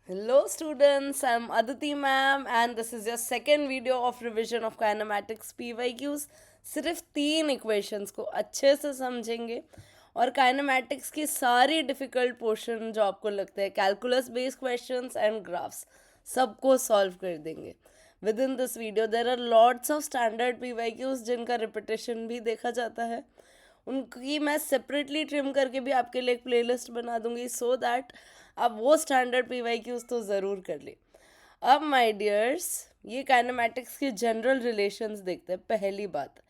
Hello students, I'm Aditi ma'am and this is your second video of revision of kinematics PYQs. सिर्फ 3 equations को अच्छे से समझेंगे और काइनेमैटिक्स की सारी डिफ़िकल्ट पोर्शन जो आपको लगते हैं calculus based questions and graphs सबको सॉल्व कर देंगे. Within this video there are lots of standard PYQs जिनका रिपीटेशन भी देखा जाता है. उनकी मैं सेपरेटली ट्रिम करके भी आपके लिए एक प्लेलिस्ट बना दूंगी सो दैट आप वो स्टैंडर्ड PYQs तो ज़रूर कर लें. अब माय डियर्स ये काइनेमैटिक्स के जनरल रिलेशंस देखते हैं. पहली बात,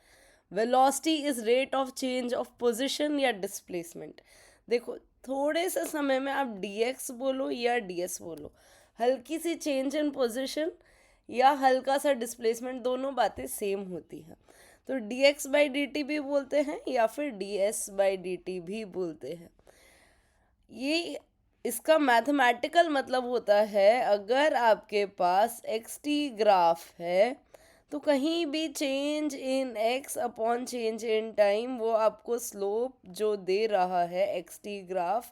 velocity is rate of change of position या डिस्प्लेसमेंट. देखो, थोड़े से समय में आप dx बोलो या ds बोलो, हल्की सी चेंज इन पोजीशन या हल्का सा डिस्प्लेसमेंट, दोनों बातें सेम होती हैं. तो dx बाई dt भी बोलते हैं या फिर ds बाई dt भी बोलते हैं. ये इसका मैथमेटिकल मतलब होता है, अगर आपके पास xt ग्राफ है तो कहीं भी change in x upon change in time वो आपको स्लोप जो दे रहा है xt ग्राफ,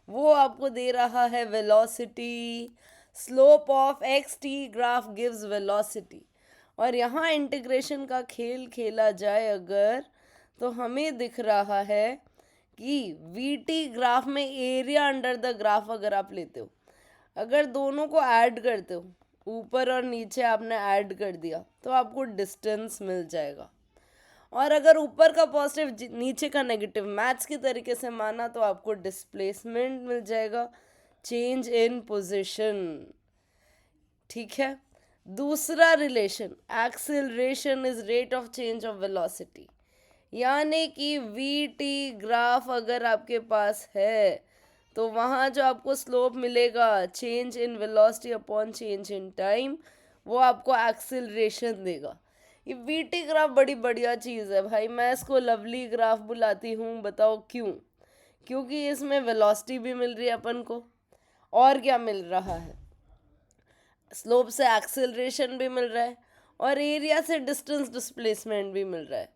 वो आपको दे रहा है velocity. Slope of xt graph gives velocity. और यहाँ इंटीग्रेशन का खेल खेला जाए अगर, तो हमें दिख रहा है कि वी टी ग्राफ में एरिया अंडर द ग्राफ अगर आप लेते हो, अगर दोनों को ऐड करते हो, ऊपर और नीचे आपने ऐड कर दिया तो आपको डिस्टेंस मिल जाएगा. और अगर ऊपर का पॉजिटिव नीचे का नेगेटिव मैथ्स की तरीके से माना तो आपको डिस्प्लेसमेंट मिल जाएगा, चेंज इन पोजीशन. ठीक है. दूसरा relation, acceleration is rate of change of velocity. यानी कि वी टी ग्राफ अगर आपके पास है तो वहाँ जो आपको स्लोप मिलेगा, change in velocity upon change in time, वो आपको एक्सिलरेशन देगा. ये वी टी ग्राफ बड़ी बढ़िया चीज़ है भाई. मैं इसको लवली ग्राफ बुलाती हूँ. बताओ क्यों? क्योंकि इसमें वेलोसिटी भी मिल रही है अपन को, और क्या मिल रहा है, स्लोप से एक्सेलरेशन भी मिल रहा है और एरिया से डिस्टेंस डिस्प्लेसमेंट भी मिल रहा है.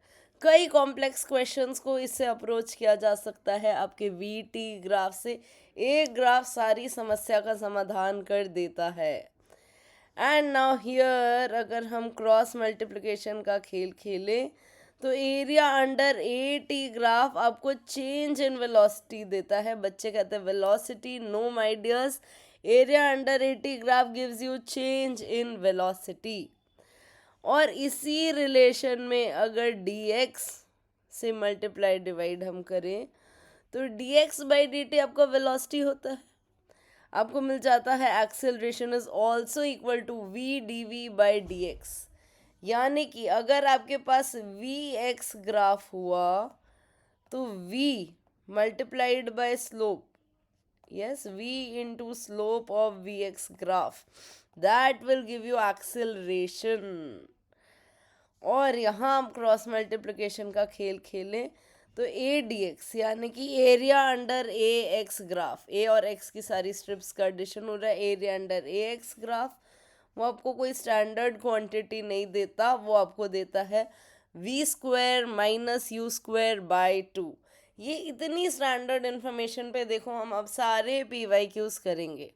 कई कॉम्प्लेक्स क्वेश्चंस को इससे अप्रोच किया जा सकता है आपके वी टी ग्राफ से. एक ग्राफ सारी समस्या का समाधान कर देता है. एंड नाउ हियर अगर हम क्रॉस मल्टीप्लिकेशन का खेल खेलें तो area under a t graph आपको चेंज इन वेलोसिटी देता है. बच्चे कहते हैं velocity, no my dears, area under a t graph gives you change in velocity. और इसी रिलेशन में अगर dx से मल्टीप्लाई डिवाइड हम करें तो dx बाई dt आपका वेलोसिटी होता है. आपको मिल जाता है acceleration is also equal to v d we by D x. यानी कि अगर आपके पास वी एक्स ग्राफ हुआ तो v multiplied by slope, yes, v into slope of vx graph, that will give you acceleration. और यहाँ हम क्रॉस मल्टीप्लिकेशन का खेल खेलें तो ए डी एक्स यानी कि एरिया अंडर ए एक्स ग्राफ, ए और एक्स की सारी स्ट्रिप्स का एडिशन हो रहा है, एरिया अंडर ए एक्स ग्राफ. वो आपको कोई स्टैंडर्ड क्वांटिटी नहीं देता, वो आपको देता है v square minus u square by two. ये इतनी स्टैंडर्ड इन्फॉर्मेशन पे देखो हम अब सारे PYQs करेंगे.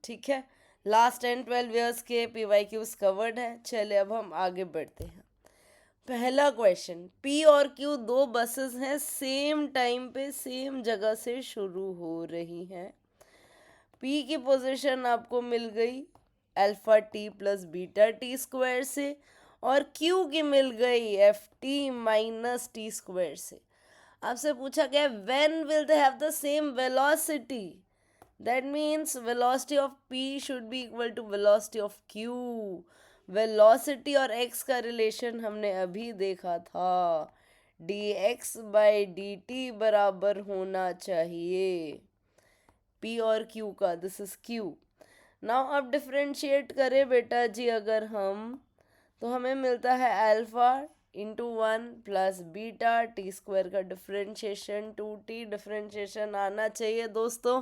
ठीक है. लास्ट 10-12 ईयर्स के PYQs कवर्ड हैं. चले अब हम आगे बढ़ते हैं. पहला क्वेश्चन, P और Q दो बसेस हैं, सेम टाइम पे सेम जगह से शुरू हो रही हैं. P की पोजीशन आपको मिल गई alpha t plus beta t square से और Q की मिल गई f t minus t square से. आपसे पूछा गया when will they have the same velocity. That means velocity of P should be equal to velocity of Q. Velocity और x का रिलेशन हमने अभी देखा था, dx बाई dt बराबर होना चाहिए P और Q का. This is Q. नाउ अब डिफ्रेंशिएट करें बेटा जी अगर हम, तो हमें मिलता है alpha into 1 plus beta t square का डिफ्रेंशिएशन 2t. डिफ्रेंशिएशन आना चाहिए दोस्तों,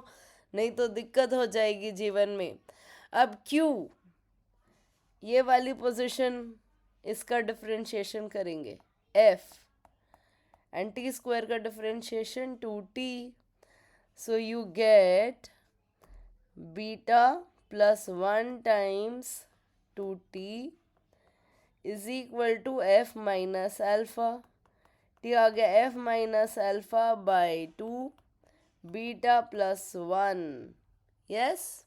नहीं तो दिक्कत हो जाएगी जीवन में. अब Q, ये वाली पोजीशन, इसका डिफ्रेंशिएशन करेंगे f एंड टी स्क्वायर का differentiation 2t. So you get beta plus 1 times 2t is equal to F minus alpha. T आ गया F minus alpha by 2 beta plus 1। Yes,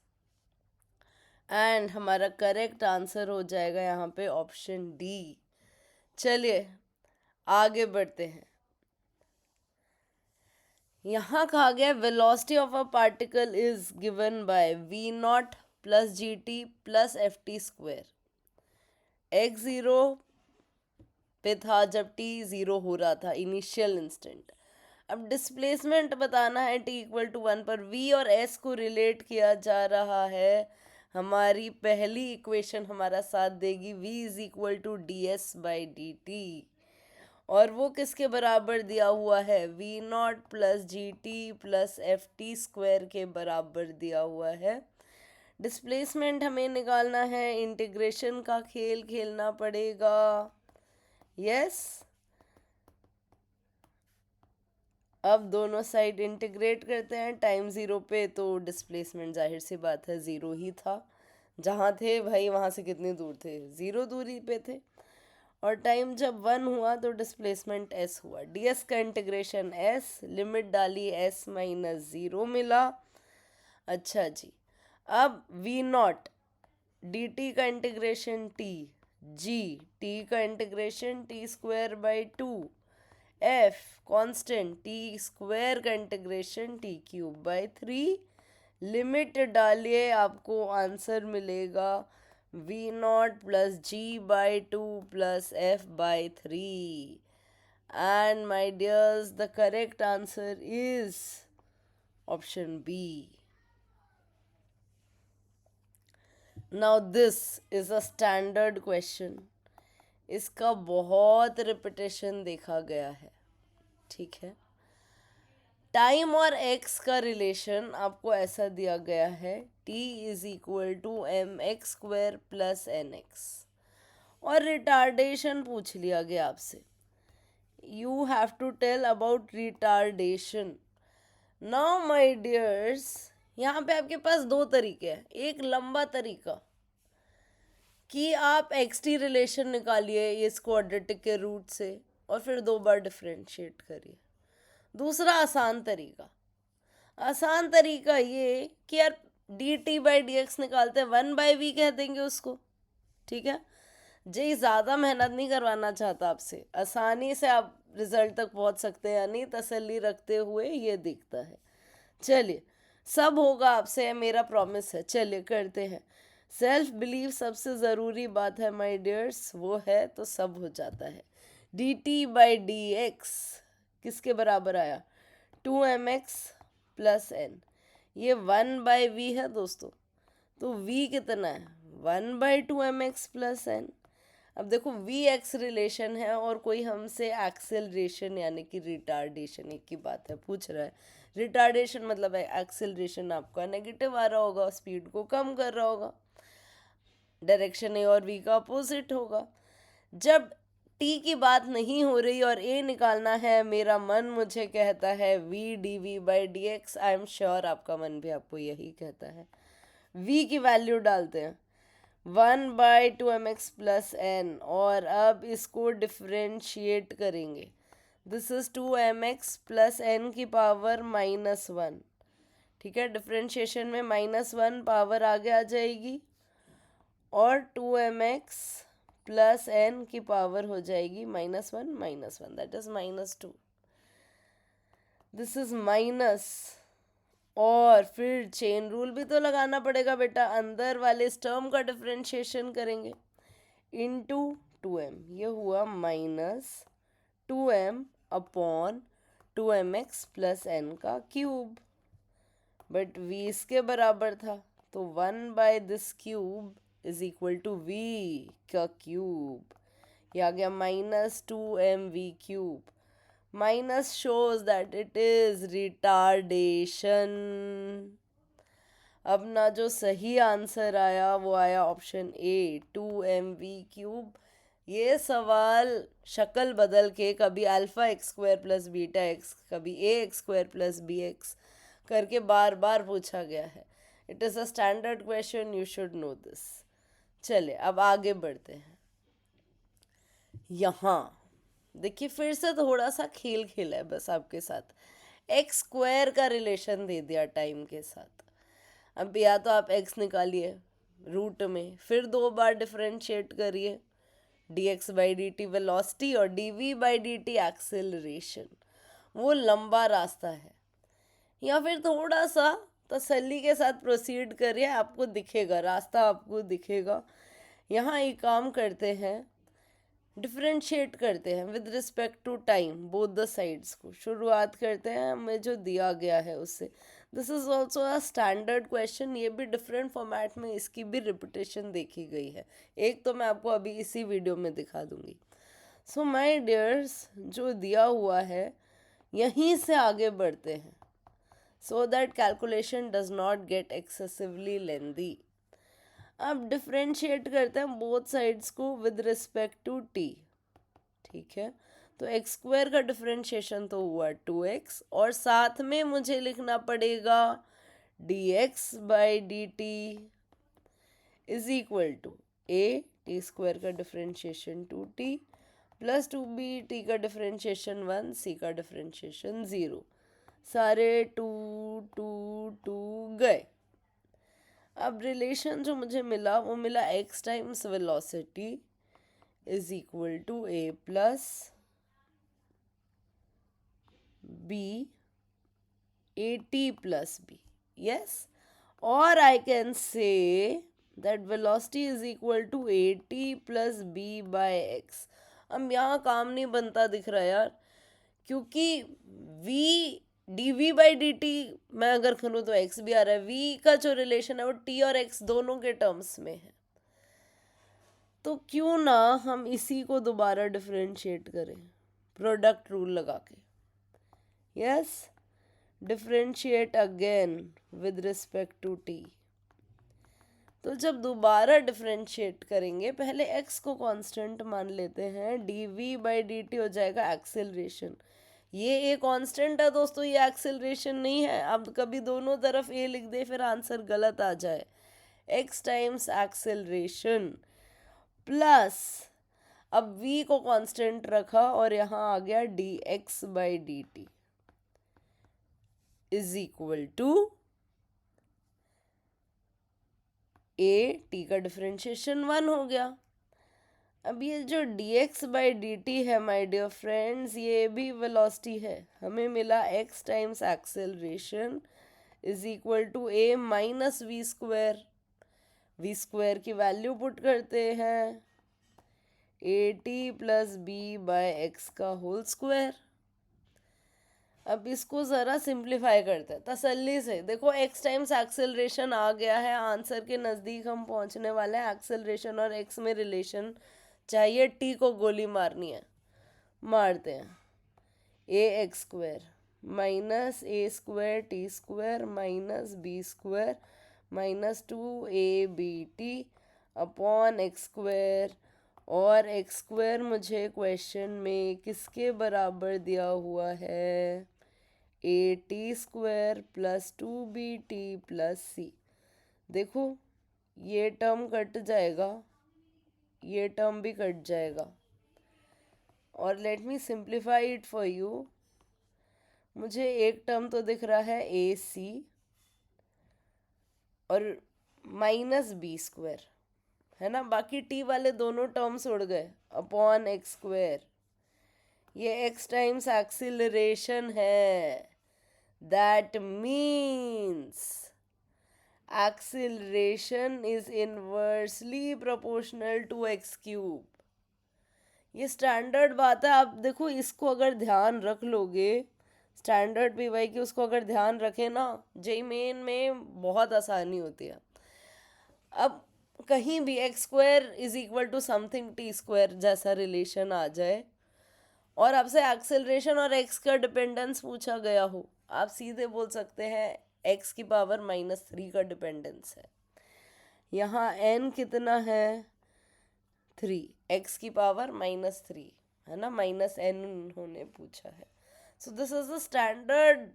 and हमारा correct answer हो जाएगा यहाँ पे option D. चलिए आगे बढ़ते हैं। यहाँ कहा गया velocity of a particle is given by v naught plus g t plus f t square. X zero पे था जब टी ज़ीरो हो रहा था, इनिशियल इंस्टेंट। अब डिस्प्लेसमेंट बताना है टी इक्वल टू 1 पर। वी और एस को रिलेट किया जा रहा है। हमारी पहली इक्वेशन हमारा साथ देगी, v is equal to d S by D t, और वो किसके बराबर दिया हुआ है, v naught plus g t plus f t square के बराबर दिया हुआ है। डिस्प्लेसमेंट हमें निकालना है, इंटीग्रेशन का खेल खेलना पड़ेगा। यस, अब दोनों साइड इंटीग्रेट करते हैं टाइम ज़ीरो पे, तो डिस्प्लेसमेंट जाहिर सी बात है ज़ीरो ही था। जहाँ थे भाई वहाँ से कितनी दूर थे, ज़ीरो दूरी पे थे। और टाइम जब 1 हुआ तो डिस्प्लेसमेंट s हुआ। ds का इंटीग्रेशन s, लिमिट डाली s माइनस 0 मिला। अच्छा जी, अब v नॉट dt का इंटीग्रेशन t, g t का integration t square by 2, f constant t square का integration t cube by 3। Limit डालिए, आपको आंसर मिलेगा v not plus g by 2 plus f by 3। and my dears, the correct answer is option B. Now this is a standard question, इसका बहुत repetition देखा गया है, ठीक है। टाइम और x का रिलेशन आपको ऐसा दिया गया है, t is equal to m x square plus n x, और रिटार्डेशन पूछ लिया गया आपसे। You have to tell about retardation. Now my dears, यहाँ पे आपके पास दो तरीके हैं। एक लंबा तरीका कि आप एक्स टी रिलेशन निकालिए इस क्वाड्रेटिक के रूट से और फिर 2 बार डिफरेंशिएट करिए। दूसरा आसान तरीका ये कि यार D T by D x निकालते हैं, 1 बाई वी कह देंगे उसको, ठीक है। जी ज़्यादा मेहनत नहीं करवाना चाहता आपसे, आसानी से आप रिजल्ट तक पहुंच सकते हैं, यानी तसल्ली रखते हुए ये दिखता है। चलिए, सब होगा आपसे, मेरा प्रॉमिस है। चलिए करते हैं। सेल्फ बिलीव सबसे ज़रूरी बात है माय डियर्स, वो है तो सब हो जाता है। D T by D x किसके बराबर आया, 2mx प्लस एन। ये 1 बाई वी है दोस्तों, तो v कितना है, 1 बाई 2mx प्लस एन। अब देखो वी एक्स रिलेशन है और कोई हमसे एक्सेलरेशन यानी कि रिटार्डेशन, एक की बात है, पूछ रहा है। रिटार्डेशन मतलब है एक्सेलरेशन आपका नेगेटिव आ रहा होगा, स्पीड को कम कर रहा होगा, डायरेक्शन ए और वी का अपोजिट होगा। जब टी की बात नहीं हो रही और ए निकालना है, मेरा मन मुझे कहता है v d we by D x. I am sure आपका मन भी आपको यही कहता है। वी की वैल्यू डालते हैं 1 बाई 2mx प्लस एन, और अब इसको डिफ्रेंशिएट करेंगे। This is 2mx plus n की पावर -1, ठीक है। डिफ्रेंशिएशन में -1 पावर आगे आ जाएगी और 2mx प्लस एन की पावर हो जाएगी -1, that is -2। This is minus, और फिर चेन रूल भी तो लगाना पड़ेगा बेटा, अंदर वाले इस टर्म का डिफरेंशिएशन करेंगे इनटू 2m, ये हुआ -2m upon 2mx plus n का क्यूब। बट v इसके बराबर था, तो 1 by this cube is equal to v का क्यूब। ये आ गया -2mv cube. Minus shows that it is retardation। अब ना जो सही आंसर आया वो आया ऑप्शन ए, 2mv क्यूब। ये सवाल शक्ल बदल के कभी alpha x square plus beta x, कभी a x square plus b x करके बार बार पूछा गया है। It is a standard question, you should know this. चलिए अब आगे बढ़ते हैं। यहाँ देखिए फिर से थोड़ा सा खेल खेला है बस आपके साथ। एक्स स्क्वायर का रिलेशन दे दिया टाइम के साथ। अब या तो आप एक्स निकालिए रूट में, फिर 2 बार डिफरेंशिएट करिए, D x by D T velocity और D we by D T acceleration. वो लंबा रास्ता है। या फिर थोड़ा सा तसल्ली के साथ प्रोसीड करिए, आपको दिखेगा रास्ता, आपको दिखेगा। यहाँ एक काम करते हैं, डिफरेंशिएट करते हैं with respect to time both the sides को। शुरुआत करते हैं हमें जो दिया गया है उससे। This is also a standard question, ये भी डिफरेंट फॉर्मेट में इसकी भी रिपीटेशन देखी गई है। एक तो मैं आपको अभी इसी वीडियो में दिखा दूंगी। सो माय डियर्स, जो दिया हुआ है यहीं से आगे बढ़ते हैं, so that calculation does not get excessively lengthy. अब डिफरेंशिएट करते हैं बोथ साइड्स को विद रिस्पेक्ट टू टी। ठीक है, तो एक्स स्क्वायर का डिफरेंशिएशन तो हुआ 2x, और साथ में मुझे लिखना पड़ेगा dx by D T is equal to a T square का differentiation 2t plus 2b t का डिफरेंशिएशन 1, c का डिफरेंशिएशन 0। सारे 2 2 2 गए। अब रिलेशन जो मुझे मिला वो मिला x times velocity is equal to a plus b a t plus b। Yes, और I can say that velocity is equal to a t plus b by x। अब यहाँ काम नहीं बनता दिख रहा यार, क्योंकि v d we by D t मैं अगर करूँ तो x भी आ रहा है। v का जो रिलेशन है वो t और x दोनों के टर्म्स में है, तो क्यों ना हम इसी को दोबारा डिफरेंशिएट करें प्रोडक्ट रूल लगा के। Yes, differentiate again with respect to t। तो जब दोबारा डिफरेंशिएट करेंगे, पहले x को कांस्टेंट मान लेते हैं, d we by D t हो जाएगा एक्सेलरेशन। ये ए कांस्टेंट है दोस्तों, ये एक्सेलरेशन नहीं है। अब कभी दोनों तरफ ए लिख दे फिर आंसर गलत आ जाए। x टाइम्स एक्सेलरेशन प्लस, अब v को कांस्टेंट रखा और यहाँ आ गया d x by D T is equal to a t का डिफरेंशिएशन 1 हो गया। अब ये जो dx बाई डी टी है माय डियर फ्रेंड्स, ये भी वेलोसिटी है। हमें मिला x times acceleration is equal to a minus v square. V square की वैल्यू पुट करते हैं, a t plus b bye x का होल स्क्वायर। अब इसको ज़रा सिंप्लीफाई करते हैं तसल्ली से। देखो x टाइम्स एक्सेलरेशन आ गया है, आंसर के नज़दीक हम पहुंचने वाले हैं। एक्सेलरेशन और x में रिलेशन चाहिए, t को गोली मारनी है, मारते हैं। A x square minus A square T square minus B square minus 2ab upon X square. और एक्स स्क्वायर मुझे क्वेश्चन में किसके बराबर दिया हुआ है, A T square plus 2bt plus C. देखो ये टर्म कट जाएगा, ये टर्म भी कट जाएगा, और let me simplify it for you. मुझे एक टर्म तो दिख रहा है ए सी और माइनस बी स्क्वायर है ना, बाकी टी वाले दोनों टर्म्स उड़ गए अपॉन एक्स स्क्वायर। ये एक्स टाइम्स एक्सीलरेशन है, that means acceleration is inversely proportional to x cube। ये स्टैंडर्ड बात है। आप देखो इसको अगर ध्यान रख लोगे, स्टैंडर्ड पीवाई की उसको अगर ध्यान रखे ना, जेई मेन में बहुत आसानी होती है। अब कहीं भी x square is equal to something t square जैसा रिलेशन आ जाए और आपसे एक्सेलरेशन और एक्स का डिपेंडेंस पूछा गया हो, आप सीधे बोल सकते हैं x की पावर -3 का डिपेंडेंस है। यहाँ n कितना है 3, x की पावर -3 है ना, -n उन्होंने पूछा है। So this is the standard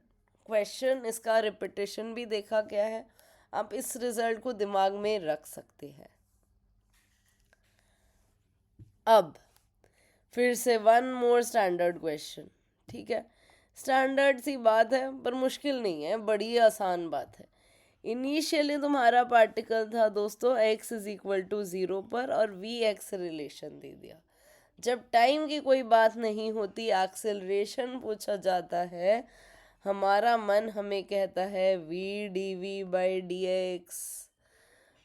question. इसका रिपीटेशन भी देखा गया है। आप इस रिजल्ट को दिमाग में रख सकते हैं। अब फिर से वन मोर स्टैंडर्ड क्वेश्चन, ठीक है। स्टैंडर्ड सी बात है पर मुश्किल नहीं है, बड़ी आसान बात है। इनिशियली तुम्हारा पार्टिकल था दोस्तों x इज इक्वल टू 0 पर और वी एक्स रिलेशन दे दिया। जब टाइम की कोई बात नहीं होती, एक्सेलरेशन पूछा जाता है, हमारा मन हमें कहता है v dv/dx।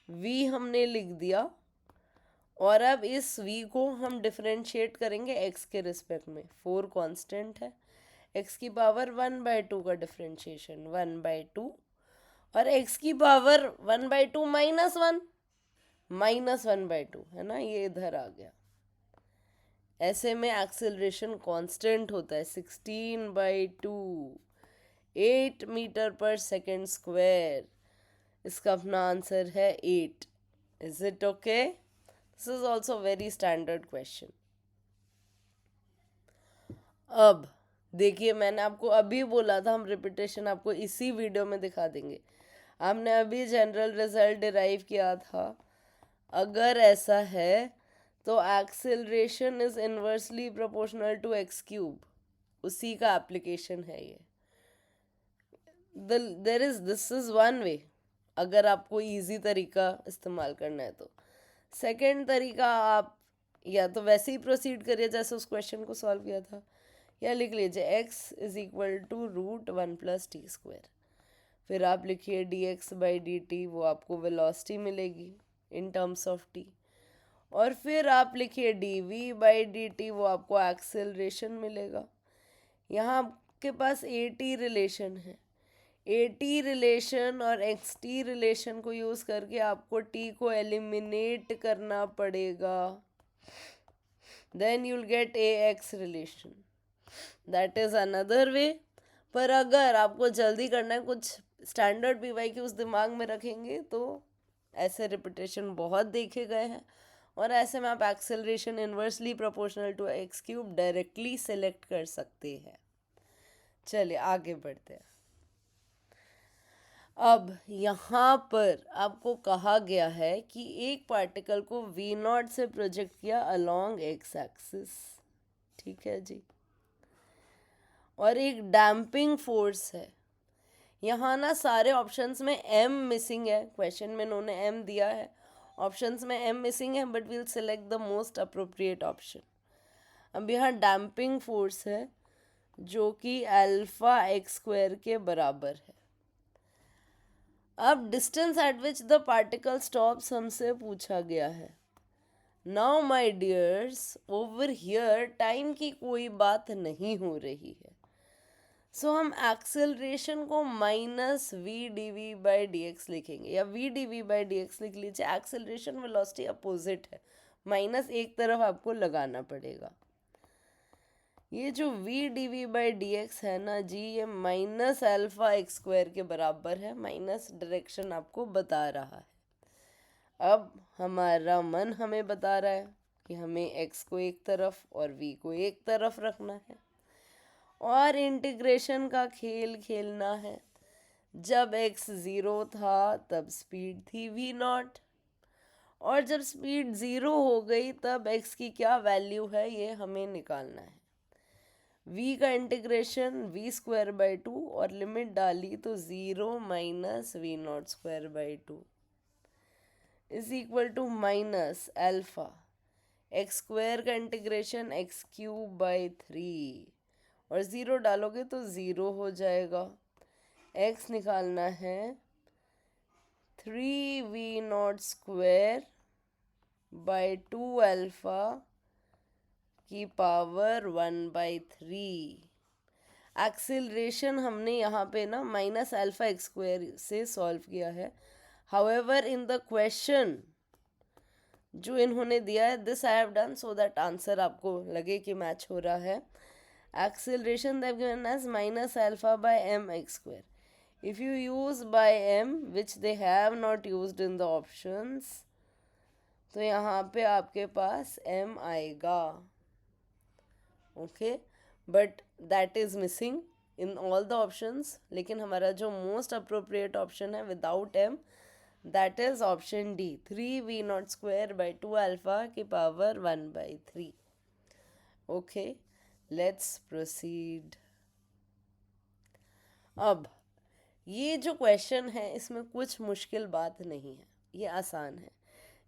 v हमने लिख दिया और अब इस v को हम डिफरेंशिएट करेंगे x के रिस्पेक्ट में। 4 कांस्टेंट है, x की पावर 1/2 का डिफरेंशिएशन 1/2 और x की पावर 1/2 -1/2 है ना, ये इधर आ गया। ऐसे में एक्सेलरेशन कांस्टेंट होता है 16/2, 8 मीटर पर सेकेंड स्क्वायर। इसका अपना आंसर है 8। Is it okay? This is also very standard question. अब देखिए, मैंने आपको अभी बोला था हम रिपीटेशन आपको इसी वीडियो में दिखा देंगे। आपने अभी जनरल रिजल्ट डिराइव किया था। अगर ऐसा है तो acceleration is inversely proportional to x cube, उसी का एप्लीकेशन है ये। दिस इज वन वे, अगर आपको इजी तरीका इस्तेमाल करना है तो। सेकंड तरीका, आप या तो वैसे ही प्रोसीड करिए जैसे उस क्वेश्चन को सॉल्व किया था, या लिख लीजिए x is equal to √1 + t²। फिर आप लिखिए dx/dt, वो आपको वेलोसिटी मिलेगी इन टर्म्स ऑफ t। और फिर आप लिखिए dv/dt, वो आपको एक्सेलरेशन मिलेगा। यहाँ आपके पास AT रिलेशन है। AT रिलेशन और XT रिलेशन को यूज़ करके आपको t को एलिमिनेट करना पड़ेगा। Then you'll get AX relation, that is another way. पर अगर आपको जल्दी करना है, कुछ स्टैंडर्ड PYQs दिमाग में रखेंगे, तो ऐसे रिपीटेशन बहुत देखे गए हैं और ऐसे में आप acceleration inversely proportional to x cube directly select कर सकते हैं। चलिए आगे बढ़ते हैं। अब यहाँ पर आपको कहा गया है कि एक पार्टिकल को V0 से प्रोजेक्ट किया अलोंग एक्स एक्सिस, ठीक है जी, और एक डैम्पिंग फोर्स है। यहाँ ना सारे ऑप्शंस में m मिसिंग है, क्वेश्चन में इन्होंने m दिया है, ऑप्शंस में m मिसिंग है, but we'll select the most appropriate option. अब यहाँ डैम्पिंग फोर्स है जो कि α(x²) के बराबर है। अब distance eight which the particle stops हमसे पूछा गया है। Now my dears, over here time की कोई बात नहीं हो रही है, सो हम एक्सेलरेशन को -v dv/dx लिखेंगे, या v dv/dx लिख लीजिए। एक्सेलरेशन वेलोसिटी अपोजिट है, माइनस एक तरफ आपको लगाना पड़ेगा। ये जो v dv/dx है ना जी, ये -α(x²) के बराबर है। माइनस डायरेक्शन आपको बता रहा है। अब हमारा मन हमें बता रहा है कि हमें x को एक तरफ और v को एक तरफ रखना है और इंटीग्रेशन का खेल खेलना है। जब x 0 था तब स्पीड थी v0, और जब स्पीड 0 हो गई तब x की क्या वैल्यू है ये हमें निकालना है। v का इंटीग्रेशन v²/2 और लिमिट डाली तो 0 - v0²/2 is equal to -α। x² का इंटीग्रेशन x³/3 और 0 डालोगे तो 0 हो जाएगा। x निकालना है 3v02/2α की पावर 1/3। एक्सेलरेशन हमने यहाँ पे ना -α(x²) से सॉल्व किया है। हाउएवर इन द क्वेश्चन जो इन्होंने दिया है, this I have done so that answer आपको लगे कि मैच हो रहा है। Acceleration they have given as -α/mx²। if you use by m which they have not used in the options, तो यहाँ पे आपके पास m आएगा, okay, but that is missing in all the options. लेकिन हमारा जो मोस्ट अप्रोप्रिएट ऑप्शन है without m, that is option D, 3v0²/2 alpha की पावर 1/3. Okay, let's proceed. अब ये जो क्वेश्चन है इसमें कुछ मुश्किल बात नहीं है, ये आसान है,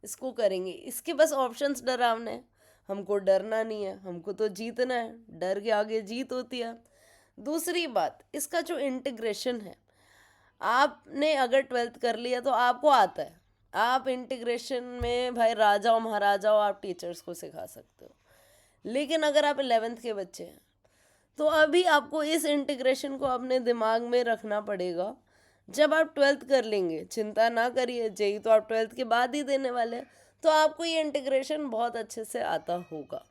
इसको करेंगे. इसके बस ऑप्शंस डरावने हैं, हमको डरना नहीं है, हमको तो जीतना है, डर के आगे जीत होती है. दूसरी बात, इसका जो इंटीग्रेशन है, आपने अगर 12th कर लिया तो आपको आता है, आप इंटीग्रेशन में भाई राजा हो महाराजा हो, आप टीचर्स को सिखा सकते हो. लेकिन अगर आप 11th के बच्चे हैं तो अभी आपको इस इंटीग्रेशन को अपने दिमाग में रखना पड़ेगा. जब आप 12th कर लेंगे, चिंता ना करिए, जेई तो आप 12th के बाद ही देने वाले हैं, तो आपको ये इंटीग्रेशन बहुत अच्छे से आता होगा.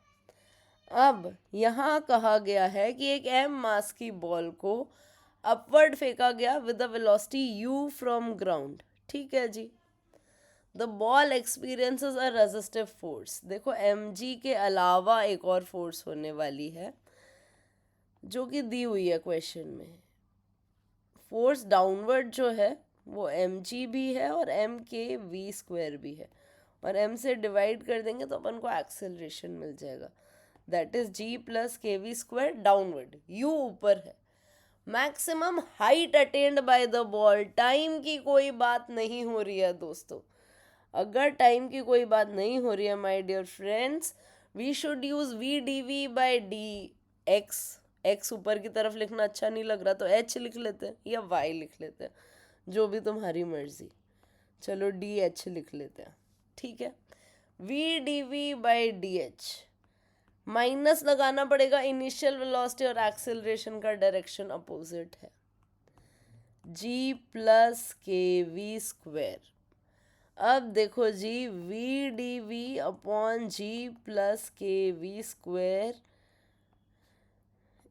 अब यहाँ कहा गया है कि एक m मास की बॉल को अपवर्ड फेंका गया with a velocity u from ground. ठीक है जी. The ball experiences a resistive force. देखो mg के अलावा एक और फोर्स होने वाली है जो कि दी हुई है क्वेश्चन में. फोर्स डाउनवर्ड जो है वो mg भी है और m के v² भी है, और m से डिवाइड कर देंगे तो अपन को एक्सेलरेशन मिल जाएगा. That is g + kv² downward. u ऊपर है. Maximum height attend by the ball. Time की कोई बात नहीं हो रही है दोस्तों. अगर टाइम की कोई बात नहीं हो रही है my dear friends, we should use v/dv/x. x ऊपर की तरफ लिखना अच्छा नहीं लग रहा तो h लिख लेते हैं या y लिख लेते हैं, जो भी तुम्हारी मर्जी. चलो dh लिख लेते हैं. ठीक है. v/dv/dh माइनस लगाना पड़ेगा, इनिशियल वेलोसिटी और एक्सेलरेशन का डायरेक्शन अपोजिट है. g + kv². अब देखो जी, v/dv/g + kv²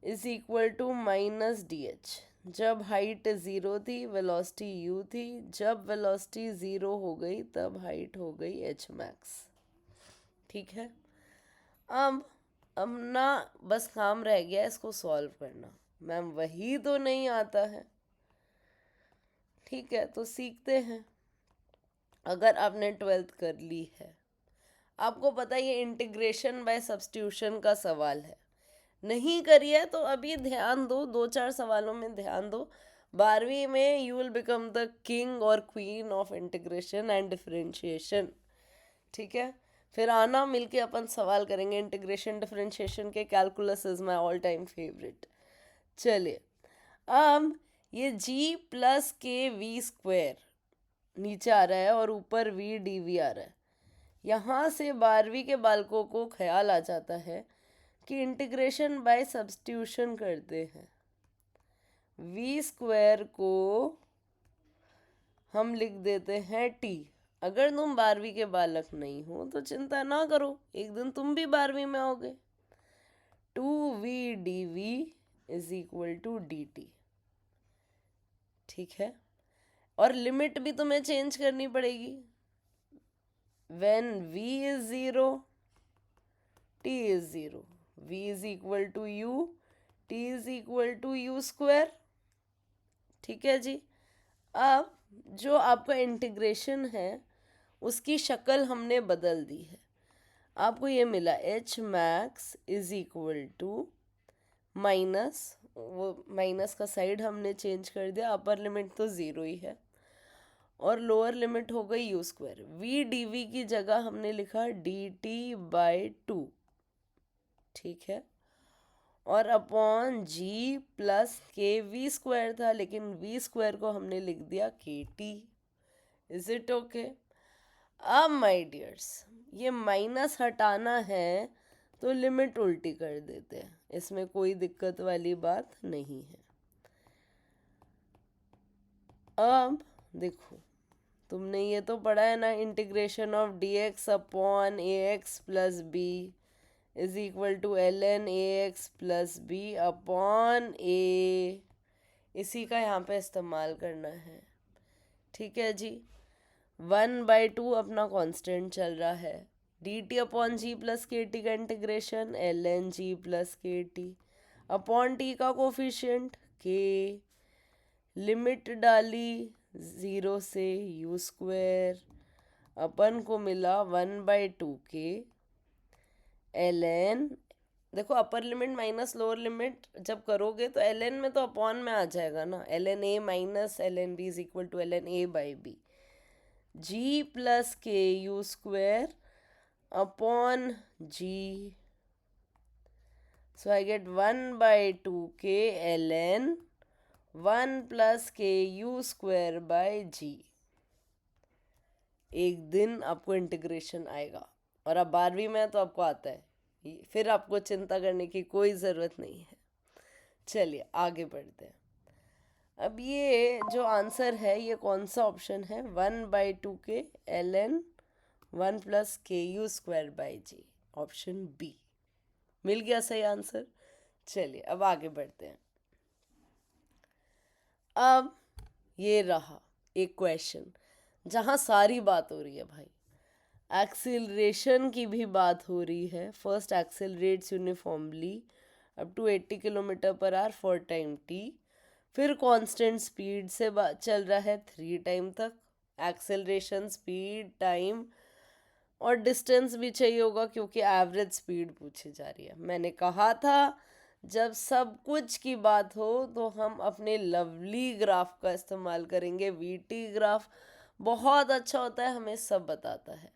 is equal to -dh. जब हाइट 0 थी वेलोसिटी u थी, जब वेलोसिटी 0 हो गई तब हाइट हो गई h मैक्स. ठीक है. अब ना बस काम रह गया इसको सॉल्व करना. मैम वही तो नहीं आता है. ठीक है, तो सीखते हैं. अगर आपने 12th कर ली है, आपको पता है ये इंटीग्रेशन बाय सब्स्टिट्यूशन का सवाल है. नहीं करिए तो अभी ध्यान दो, 2-4 सवालों में ध्यान दो. 12वीं में you will become the king और queen of integration and differentiation. ठीक है. फिर आना, मिलके अपन सवाल करेंगे इंटीग्रेशन डिफरेंशिएशन के. Calculus is my all time favourite. चलिए, अब ये g + kv² नीचे आ रहा है और ऊपर v/dv आ रहा है. यहाँ से 12वीं के बालकों को ख्याल आ जाता है कि इंटीग्रेशन बाय सब्स्टिट्यूशन करते हैं. v² को हम लिख देते हैं t. अगर तुम 12वीं के बालक नहीं हो तो चिंता ना करो, एक दिन तुम भी 12वीं में आओगे. 2v/dv = dt. ठीक है. और लिमिट भी तुम्हें चेंज करनी पड़ेगी. when v is 0, t is 0. v is equal to u, t is equal to u². ठीक है जी. अब जो आपका इंटीग्रेशन है उसकी शक्ल हमने बदल दी है. आपको ये मिला h max is equal to minus, वो माइनस का साइड हमने चेंज कर दिया. अपर लिमिट तो 0 ही है और लोअर लिमिट हो गई u². v/dv की जगह हमने लिखा dt/2. ठीक है. और अपॉन g + kv² था, लेकिन v² को हमने लिख दिया kt. Is it okay? अब माय डियर्स, ये माइनस हटाना है तो लिमिट उल्टी कर देते हैं, इसमें कोई दिक्कत वाली बात नहीं है. अब देखो, तुमने ये तो पढ़ा है ना, integration of dx upon ax + b is equal to ln ax + b upon a. इसी का यहाँ पे इस्तेमाल करना है. ठीक है जी. 1/2 अपना कांस्टेंट चल रहा है. dt अपॉन g + kt का integration ln g + kt upon t का कोफिशिएंट k. लिमिट डाली 0 से यू स्क्वायर, अपन को मिला 1/2k ln, देखो upper limit minus lower limit जब करोगे तो ln में तो अपॉन में आ जाएगा ना, ln a minus ln b is equal to ln a by B, g plus K U square upon g, so I get 1/2k ln 1 plus K U square by g। एक दिन आपको integration आएगा, और अब 12वीं में तो आपको आता है, फिर आपको चिंता करने की कोई ज़रूरत नहीं है। चलिए आगे बढ़ते हैं। अब ये जो आंसर है ये कौन सा ऑप्शन है, 1/2k ln 1 plus K U square by G, option B. मिल गया सही आंसर। चलिए अब आगे बढ़ते हैं। अब ये रहा एक क्वेश्चन जहाँ सारी बात हो रही है भाई, एक्सीलरेशन की भी बात हो रही है। First accelerates uniformly up to 80 kilometre per hour for time t, फिर कांस्टेंट स्पीड से चल रहा है 3 टाइम तक। एक्सेलरेशन, स्पीड, टाइम और डिस्टेंस भी चाहिए होगा क्योंकि एवरेज स्पीड पूछी जा रही है। मैंने कहा था जब सब कुछ की बात हो तो हम अपने लवली ग्राफ का इस्तेमाल करेंगे। वीटी ग्राफ बहुत अच्छा होता है, हमें सब बताता है।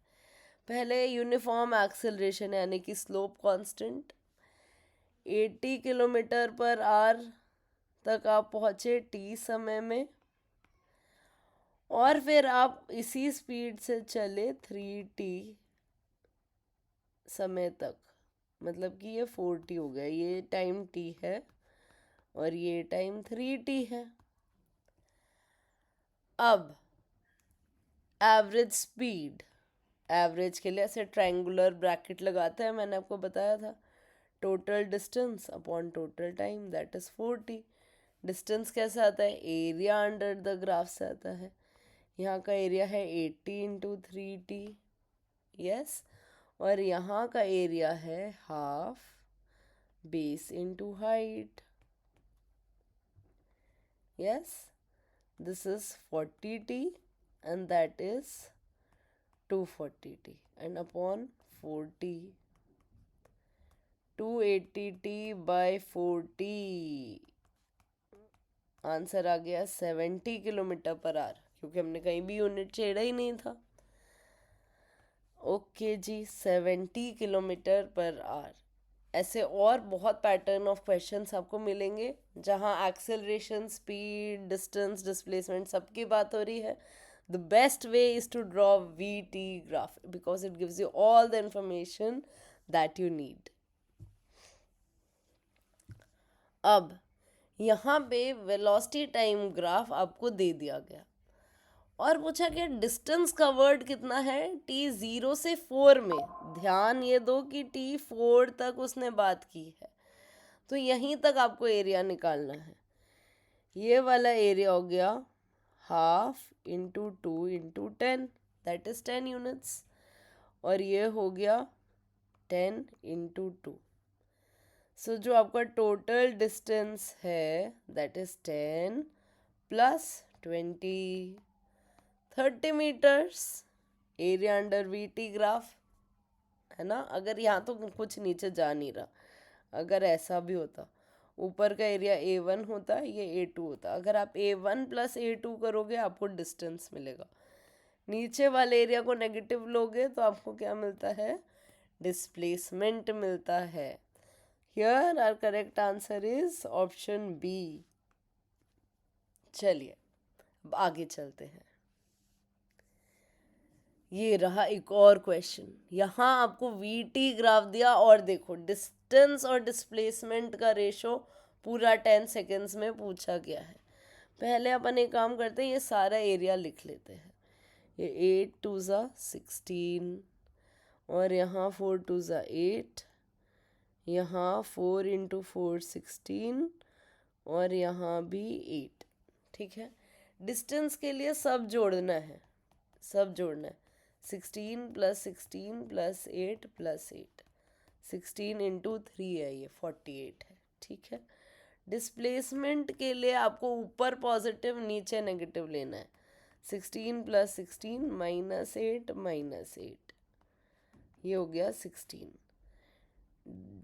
पहले यूनिफॉर्म एक्सेलरेशन यानी कि slope constant, 80 kilometre per our तक आप पहुँचे टी समय में, और फिर आप इसी स्पीड से चले 3t समय तक, मतलब कि ये 4t हो गया, ये टाइम t है और ये टाइम 3t है। अब एवरेज स्पीड, एवरेज के लिए ऐसे ट्रायंगुलर ब्रैकेट लगाते हैं, मैंने आपको बताया था, total distance upon total time that is 4t। Distance कैसे आता है, एरिया अंडर द ग्राफ से आता है। यहाँ का एरिया है 80 इंटू 3t, यस, और यहाँ का एरिया है half base into height, yes. This is 40t and that is 240t and upon 4t, 280t by 4t, answer आ गया 70 किलोमीटर पर आवर, क्योंकि हमने कहीं भी यूनिट छेड़ा ही नहीं था। Okay ji, 70 kilometre per our. ऐसे और बहुत पैटर्न ऑफ क्वेश्चंस आपको मिलेंगे जहाँ एक्सेलरेशन, स्पीड, डिस्टेंस, डिस्प्लेसमेंट सबकी बात हो रही है। The best way is to draw VT graph because it gives you all the information that you need. अब यहाँ पे वेलोसिटी टाइम ग्राफ आपको दे दिया गया और पूछा कि डिस्टेंस कवर्ड कितना है t 0 से 4 में। ध्यान ये दो कि t 4 तक उसने बात की है, तो यहीं तक आपको एरिया निकालना है। ये वाला एरिया हो गया half into 2 into 10, that is 10 units, और ये हो गया 10 इंटू 2। सो जो आपका टोटल डिस्टेंस है that is 10 plus 20, 30 metres. Area under v t graph है ना। अगर यहाँ तो कुछ नीचे जा नहीं रहा, अगर ऐसा भी होता, ऊपर का एरिया A1 होता, ये A2 होता। अगर आप A1 प्लस A2 करोगे आपको डिस्टेंस मिलेगा। नीचे वाले एरिया को नेगेटिव लोगे तो आपको क्या मिलता है, डिस्प्लेसमेंट मिलता है। Here our correct answer is option b. चलिए अब आगे चलते हैं। ये रहा एक और क्वेश्चन, यहाँ आपको वीटी ग्राफ दिया और देखो डिस्टेंस और डिस्प्लेसमेंट का रेशो पूरा 10 सेकेंड्स में पूछा गया है। पहले अपन एक काम करते हैं, ये सारा एरिया लिख लेते हैं। ये 8 2 ज़ा 16 और यहाँ 4 2 ज़ा 8, यहाँ 4 इंटू 4 16 और यहाँ भी 8, ठीक है। डिस्टेंस के लिए सब जोड़ना है, सब जोड़ना है। 16 प्लस 16 प्लस 8 प्लस 8, 16 इंटू 3 है, ये 48 है, ठीक है। डिस्प्लेसमेंट के लिए आपको ऊपर पॉजिटिव नीचे नेगेटिव लेना है। 16 + 16 -8 -8, ये हो गया 16।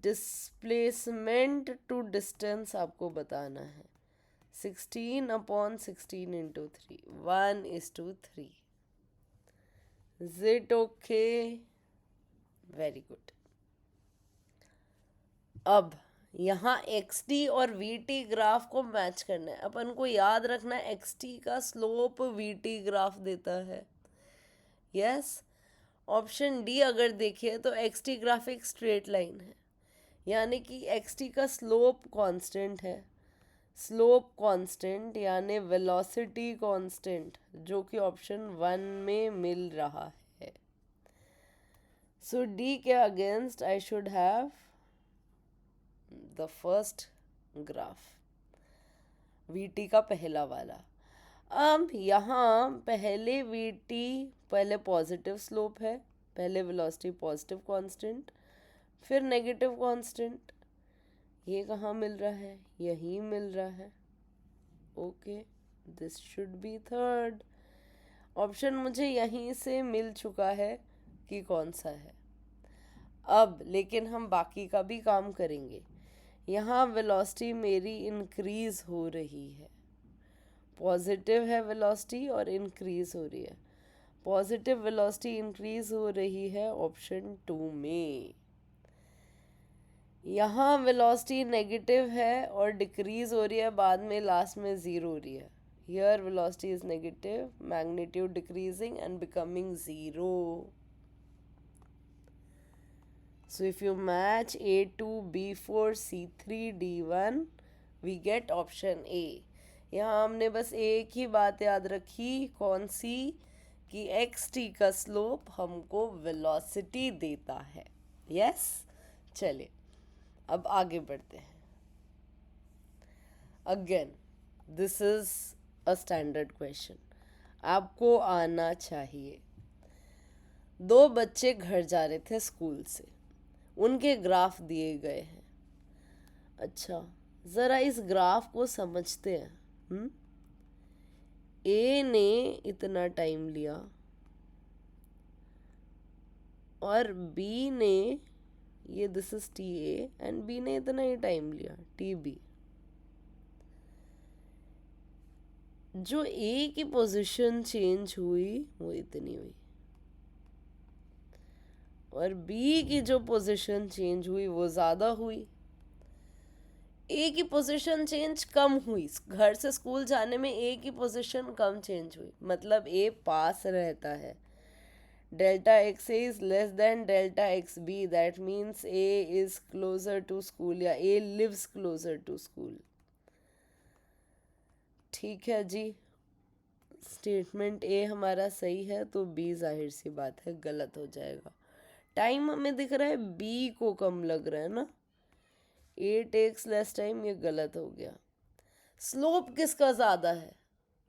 डिस्प्लेसमेंट टू डिस्टेंस आपको बताना है। 16/16 × 3, 1:3। Is it okay? Very good. अब यहाँ XT और VT ग्राफ को मैच करना है। अपन को याद रखना है XT का स्लोप VT ग्राफ देता है। यस, ऑप्शन डी अगर देखिए तो XT ग्राफ एक स्ट्रेट लाइन है, यानी कि XT का स्लोप कांस्टेंट है। स्लोप कांस्टेंट यानी वेलोसिटी कांस्टेंट, जो कि ऑप्शन 1 में मिल रहा है। सो डी के against I should have the first graph, VT का पहला वाला। अब यहाँ पहले VT पहले पॉजिटिव स्लोप है, पहले वेलोसिटी पॉजिटिव कांस्टेंट, फिर नेगेटिव कांस्टेंट। ये कहाँ मिल रहा है? यहीं मिल रहा है। Okay, this should B third option. मुझे यहीं से मिल चुका है कि कौन सा है। अब लेकिन हम बाकी का भी काम करेंगे। यहाँ वेलोसिटी मेरी इंक्रीज हो रही है, पॉजिटिव है वेलोसिटी और इंक्रीज हो रही है। पॉजिटिव वेलोसिटी इंक्रीज हो रही है ऑप्शन 2 में। यहाँ वेलोसिटी नेगेटिव है और डिक्रीज हो रही है, बाद में लास्ट में 0 हो रही है। Here velocity is negative, magnitude decreasing and becoming 0. So if you match A2, B4, C3, D1, we get option A. यहाँ हमने बस एक ही बात याद रखी, कौन सी? कि XT का स्लोप हमको वेलोसिटी देता है। यस, चलिए अब आगे बढ़ते हैं। Again this is a standard question, आपको आना चाहिए। 2 बच्चे घर जा रहे थे स्कूल से, उनके ग्राफ दिए गए हैं। अच्छा, ज़रा इस ग्राफ को समझते हैं। ए ने इतना टाइम लिया और बी ने, ये this is TA, and b ने इतना ही टाइम लिया, TB। जो ए की पोजीशन चेंज हुई वो इतनी हुई, और बी की जो पोजीशन चेंज हुई वो ज़्यादा हुई। ए की पोजीशन चेंज कम हुई, घर से स्कूल जाने में ए की पोजीशन कम चेंज हुई, मतलब ए पास रहता है। Delta x a is less than delta x b, that means a is closer to school, या a lives closer to school. ठीक है जी, स्टेटमेंट ए हमारा सही है, तो बी जाहिर सी बात है गलत हो जाएगा। टाइम हमें दिख रहा है बी को कम लग रहा है ना, ए टेक्स लेस टाइम, ये गलत हो गया। स्लोप किसका ज़्यादा है?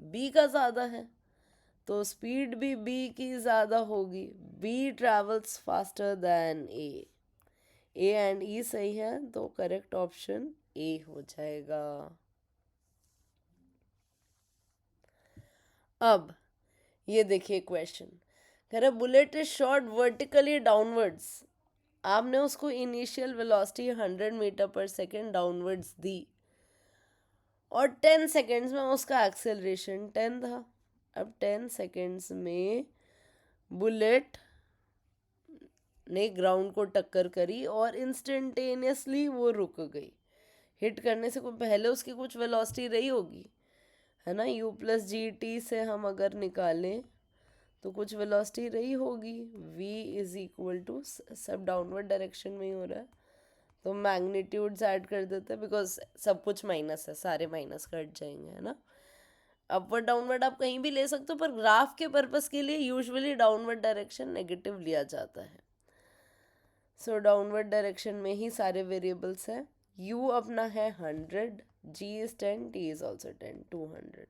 बी का ज़्यादा है, तो स्पीड भी बी की ज़्यादा होगी। B travels faster than A and E सही है, तो करेक्ट ऑप्शन ए हो जाएगा। अब ये देखिए क्वेश्चन कह रहा, bullet is shot vertically downwards. आपने उसको initial velocity 100 metre per second downwards दी, और 10 सेकेंड्स में उसका एक्सेलरेशन 10 था। अब 10 सेकेंड्स में बुलेट ने ग्राउंड को टक्कर करी और इंस्टेंटेनियसली वो रुक गई। हिट करने से पहले उसकी कुछ वेलोसिटी रही होगी, है ना। U+GT से हम अगर निकालें तो कुछ वेलोसिटी रही होगी। V = सब डाउनवर्ड डायरेक्शन में ही हो रहा है, तो मैग्नीट्यूड्स ऐड कर देते हैं, बिकॉज सब कुछ माइनस है, सारे माइनस कट जाएंगे, है ना। अपवर्ड डाउनवर्ड आप कहीं भी ले सकते हो, पर ग्राफ के पर्पस के लिए यूजुअली डाउनवर्ड डायरेक्शन नेगेटिव लिया जाता है। सो डाउनवर्ड डायरेक्शन में ही सारे वेरिएबल्स हैं। U अपना है 100, G is 10, T is also 10, 200।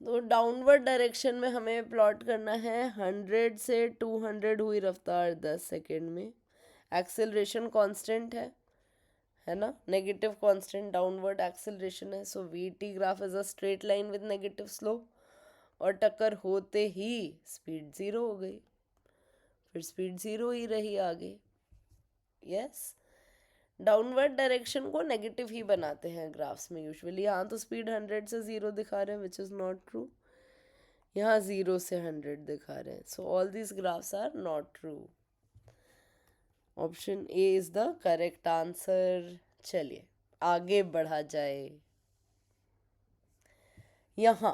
तो डाउनवर्ड डायरेक्शन में हमें प्लॉट करना है 100 से 200 हुई रफ्तार 10 सेकेंड में। एक्सेलरेशन कांस्टेंट है ना, नेगेटिव कांस्टेंट डाउनवर्ड एक्सेलरेशन है। सो VT graph is a straight line with negative slope, और टक्कर होते ही स्पीड 0 हो गई, फिर स्पीड 0 ही रही आगे। यस, डाउनवर्ड डायरेक्शन को नेगेटिव ही बनाते हैं ग्राफ्स में यूजुअली। यहाँ तो स्पीड 100 से 0 दिखा रहे हैं, विच इज़ नॉट ट्रू। यहाँ 0 से 100 दिखा रहे हैं, so all these graphs are not true. Option a is the correct answer. चलिए आगे बढ़ा जाए। यहाँ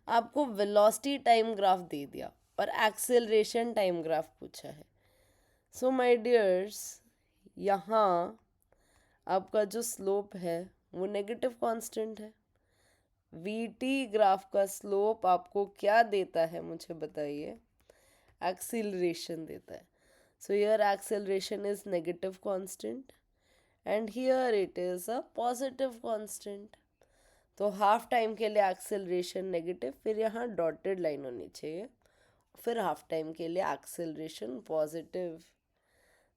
आपको वेलोसिटी टाइम ग्राफ दे दिया और एक्सेलरेशन टाइम ग्राफ पूछा है। सो माय डियर्स, यहाँ आपका जो स्लोप है वो नेगेटिव कांस्टेंट है। वीटी ग्राफ का स्लोप आपको क्या देता है मुझे बताइए? एक्सीलरेशन देता है। So here acceleration is negative constant and here it is a positive constant. तो हाफ टाइम के लिए एक्सेलरेशन नेगेटिव, फिर यहाँ डॉटेड लाइन होनी चाहिए, फिर हाफ टाइम के लिए acceleration positive.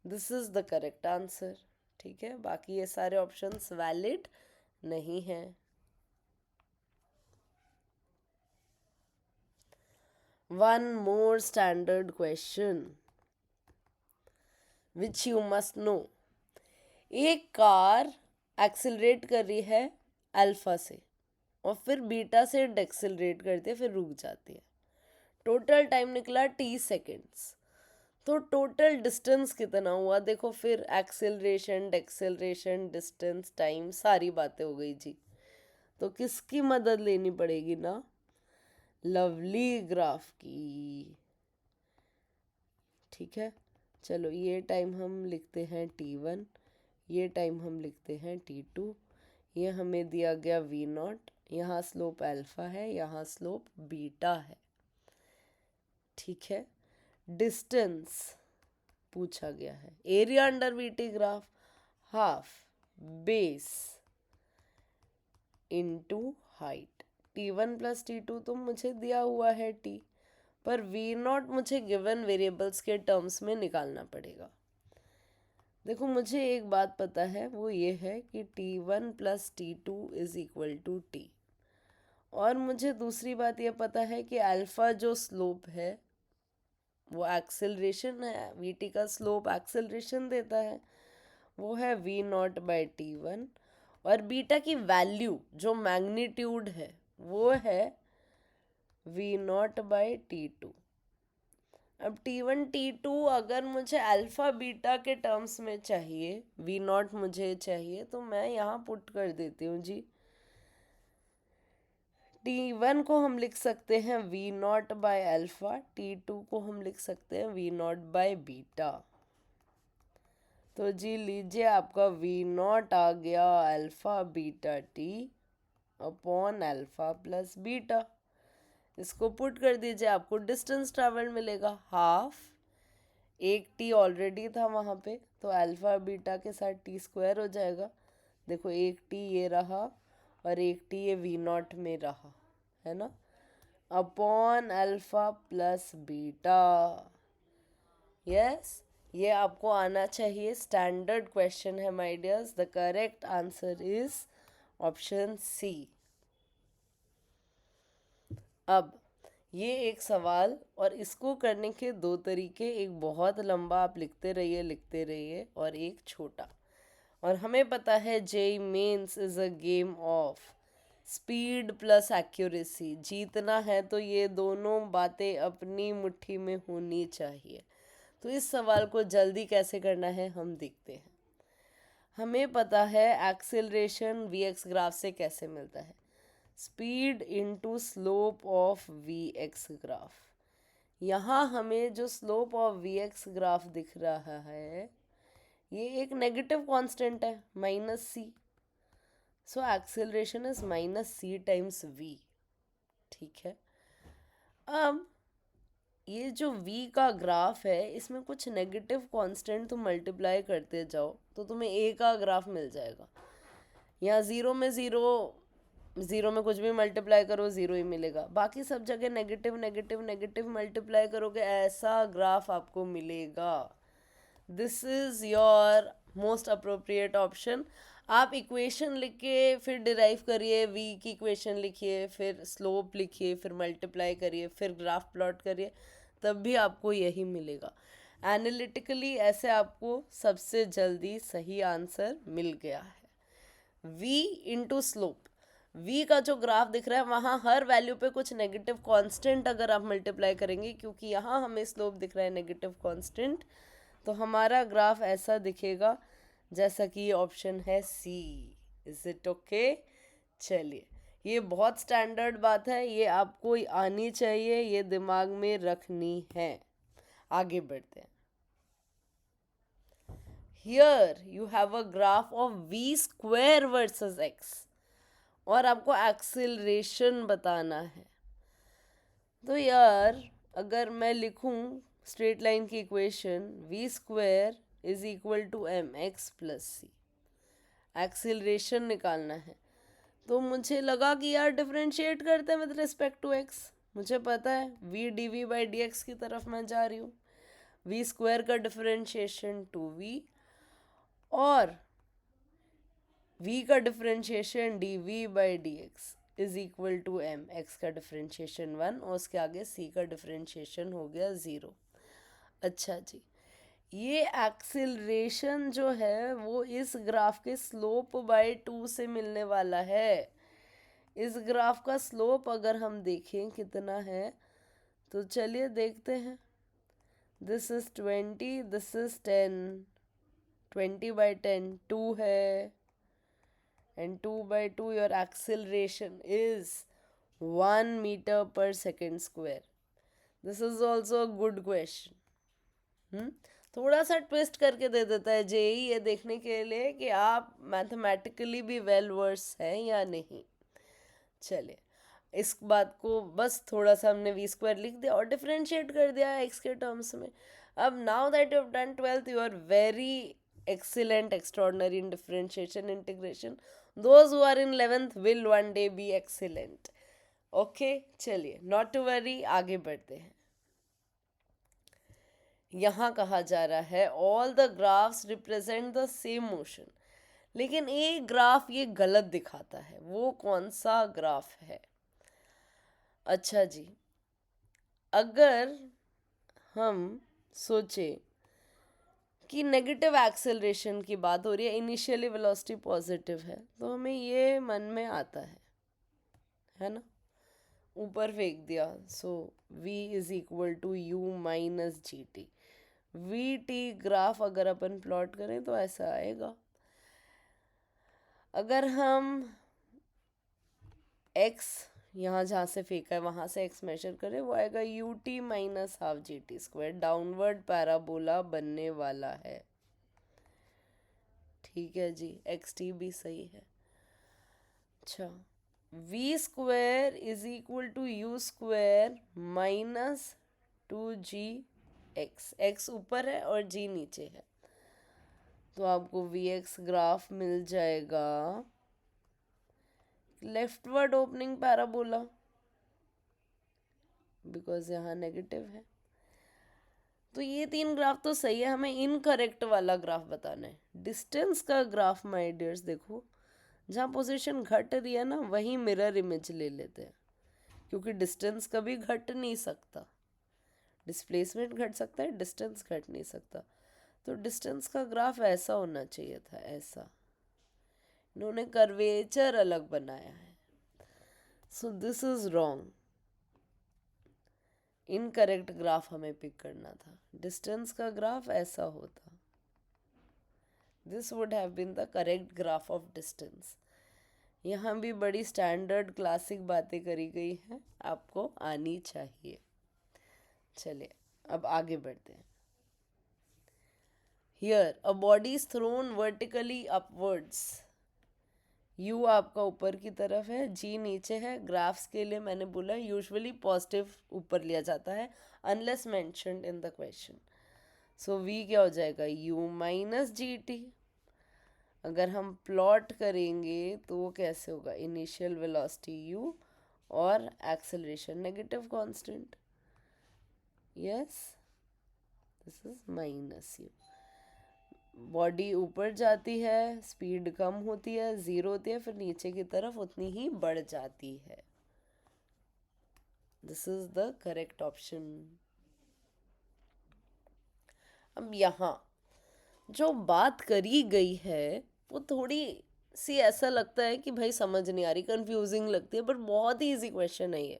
This is the correct answer. ठीक है, बाकी ये सारे ऑप्शंस वैलिड नहीं हैं। One more standard question which you must know. एक कार एक्सेलरेट कर रही है अल्फा से और फिर बीटा से डेक्सेलरेट करती है, फिर रुक जाती है। टोटल टाइम निकला t सेकेंड्स। तो टोटल डिस्टेंस कितना हुआ? देखो फिर एक्सेलरेशन, डेक्सेलरेशन, डिस्टेंस, टाइम, सारी बातें हो गई जी। तो किसकी मदद लेनी पड़ेगी ना? लवली ग्राफ की। ठीक है, चलो ये टाइम हम लिखते हैं t1, ये टाइम हम लिखते हैं t2, ये हमें दिया गया v0, यहाँ स्लोप अल्फा है, यहाँ स्लोप बीटा है। ठीक है, डिस्टेंस पूछा गया है। Area under v t graph half base into height. t1 plus t2 तो मुझे दिया हुआ है t, पर v0 मुझे गिवन वेरिएबल्स के टर्म्स में निकालना पड़ेगा। देखो मुझे एक बात पता है, वो ये है कि t1 plus t2 is equal to t, और मुझे दूसरी बात ये पता है कि अल्फा जो स्लोप है वो एक्सेलरेशन है, वीटी का स्लोप एक्सेलरेशन देता है, वो है v0 बाई t1, और बीटा की वैल्यू जो मैग्नीट्यूड है वो है v0 बाई t2। अब t1 t2 अगर मुझे अल्फ़ा बीटा के टर्म्स में चाहिए, v0 मुझे चाहिए, तो मैं यहाँ पुट कर देती हूँ जी। t1 को हम लिख सकते हैं v0 बाय अल्फ़ा, t2 को हम लिख सकते हैं v0 बाय बीटा। तो जी लीजिए आपका v0 आ गया alpha beta t upon alpha plus beta. इसको पुट कर दीजिए, आपको डिस्टेंस ट्रैवल मिलेगा हाफ। एक t ऑलरेडी था वहाँ पे, तो अल्फ़ा बीटा के साथ t स्क्वायर हो जाएगा। देखो एक t ये रहा और एक t ये v0 में रहा, है ना, upon alpha plus beta. Yes, ये आपको आना चाहिए, स्टैंडर्ड क्वेश्चन है my dears. The correct answer is option सी। अब ये एक सवाल, और इसको करने के दो तरीके, एक बहुत लंबा आप लिखते रहिए और एक छोटा। और हमें पता है JEE Mains is a game of speed plus accuracy. जीतना है तो ये दोनों बातें अपनी मुट्ठी में होनी चाहिए। तो इस सवाल को जल्दी कैसे करना है हम देखते हैं। हमें पता है एक्सेलरेशन वी एक्स ग्राफ से कैसे मिलता है, speed into slope of v x graph. यहाँ हमें जो slope of v x graph दिख रहा है ये एक नेगेटिव कांस्टेंट है, minus c. So acceleration is minus c times v. ठीक है, अब ये जो v का ग्राफ है इसमें कुछ नेगेटिव कांस्टेंट तुम मल्टीप्लाई करते जाओ तो तुम्हें a का ग्राफ मिल जाएगा। यहाँ ज़ीरो में ज़ीरो में कुछ भी मल्टीप्लाई करो ज़ीरो ही मिलेगा, बाकी सब जगह नेगेटिव नेगेटिव नेगेटिव मल्टीप्लाई करोगे ऐसा ग्राफ आपको मिलेगा। This is your most appropriate option. आप इक्वेशन लिख के फिर डिराइव करिए, v की इक्वेशन लिखिए, फिर स्लोप लिखिए, फिर मल्टीप्लाई करिए, फिर ग्राफ प्लॉट करिए, तब भी आपको यही मिलेगा। एनालिटिकली ऐसे आपको सबसे जल्दी सही आंसर मिल गया है। v इंटू स्लोप, v का जो ग्राफ दिख रहा है वहाँ हर वैल्यू पे कुछ नेगेटिव कांस्टेंट अगर आप मल्टीप्लाई करेंगे, क्योंकि यहाँ हमें स्लोप दिख रहा है नेगेटिव कांस्टेंट, तो हमारा ग्राफ ऐसा दिखेगा जैसा कि ये ऑप्शन है सी। Is it okay? चलिए, ये बहुत स्टैंडर्ड बात है, ये आपको आनी चाहिए, ये दिमाग में रखनी है। आगे बढ़ते हैं। Here you have a graph of v square versus x और आपको एक्सिलरेशन बताना है। तो यार अगर मैं लिखूं स्ट्रेट लाइन की equation v square is equal to m x plus c, acceleration निकालना है, तो मुझे लगा कि यार डिफरेंशिएट करते हैं विद रिस्पेक्ट टू एक्स। मुझे पता है v d we by D x की तरफ मैं जा रही हूँ। v स्क्वायर का डिफरेंशिएशन 2v और v का differentiation d we by D x is equal to m, x का डिफरेंशिएशन 1 और उसके आगे c का डिफरेंशिएशन हो गया 0। अच्छा जी, ये एक्सिलरेशन जो है वो इस ग्राफ के स्लोप बाय 2 से मिलने वाला है। इस ग्राफ का स्लोप अगर हम देखें कितना है, तो चलिए देखते हैं। This is 20, this is 10, 20 by 10 2 है, and 2 by 2 your acceleration is 1 metre per second square. This is also a good question. थोड़ा सा ट्विस्ट करके दे देता है जेई ये देखने के लिए कि आप मैथमेटिकली भी वेल वर्स हैं या नहीं। चलिए, इस बात को बस थोड़ा सा हमने वी स्क्वायर लिख दिया और डिफरेंशिएट कर दिया एक्स के टर्म्स में। अब now that you have done 12th you are very excellent, extraordinary in differentiation integration. Those who are in 11th will one day be excellent. Okay, चलिए not to worry, आगे बढ़ते हैं। यहाँ कहा जा रहा है all the graphs represent the same motion, लेकिन एक ग्राफ ये गलत दिखाता है। वो कौन सा ग्राफ है? अच्छा जी, अगर हम सोचे कि नेगेटिव एक्सेलरेशन की बात हो रही है, इनिशियली वेलोसिटी पॉजिटिव है, तो हमें ये मन में आता है ना, ऊपर फेंक दिया। So v is equal to u minus g t. V t graph अगर अपन प्लॉट करें तो ऐसा आएगा। अगर हम x यहाँ जहाँ से फेंका है वहाँ से x मेजर करें, वो आएगा U T minus half G T square. Downward parabola बनने वाला है। ठीक है जी, एक्स टी भी सही है। अच्छा, v square is equal to u square minus 2g x। x ऊपर है और g नीचे है, तो आपको vx ग्राफ मिल जाएगा लेफ्टवर्ड ओपनिंग पैराबोला, बिकॉज यहाँ नेगेटिव है। तो ये 3 ग्राफ तो सही है, हमें इनकरेक्ट वाला ग्राफ बताना है। डिस्टेंस का ग्राफ माय डियर्स, देखो जहाँ पोजीशन घट रही है ना वहीं मिरर इमेज ले लेते हैं, क्योंकि डिस्टेंस कभी घट नहीं सकता। डिस्प्लेसमेंट घट सकता है, डिस्टेंस घट नहीं सकता। तो डिस्टेंस का ग्राफ ऐसा होना चाहिए था, ऐसा। इन्होंने कर्वेचर अलग बनाया है, so this is wrong. Incorrect graph हमें पिक करना था। डिस्टेंस का ग्राफ ऐसा होता, this would have been the correct graph of distance. यहाँ भी बड़ी स्टैंडर्ड क्लासिक बातें करी गई हैं, आपको आनी चाहिए। चलिए अब आगे बढ़ते हैं। Here a body is thrown vertically upwards. You आपका ऊपर की तरफ है, जी नीचे है। ग्राफ्स के लिए मैंने बोला यूजुअली पॉजिटिव ऊपर लिया जाता है unless mentioned in the question. So we क्या हो जाएगा, यू माइनस जी टी। अगर हम प्लॉट करेंगे तो वो कैसे होगा, इनिशियल वेलोसिटी u और acceleration negative constant. Yes, this is minus u। Body ऊपर जाती है, स्पीड कम होती है, ज़ीरो होती है, फिर नीचे की तरफ उतनी ही बढ़ जाती है. This is the correct option. अब यहाँ जो बात करी गई है वो थोड़ी सी ऐसा लगता है कि भाई समझ नहीं आ रही, कंफ्यूजिंग लगती है, बट बहुत ही इजी क्वेश्चन है ये.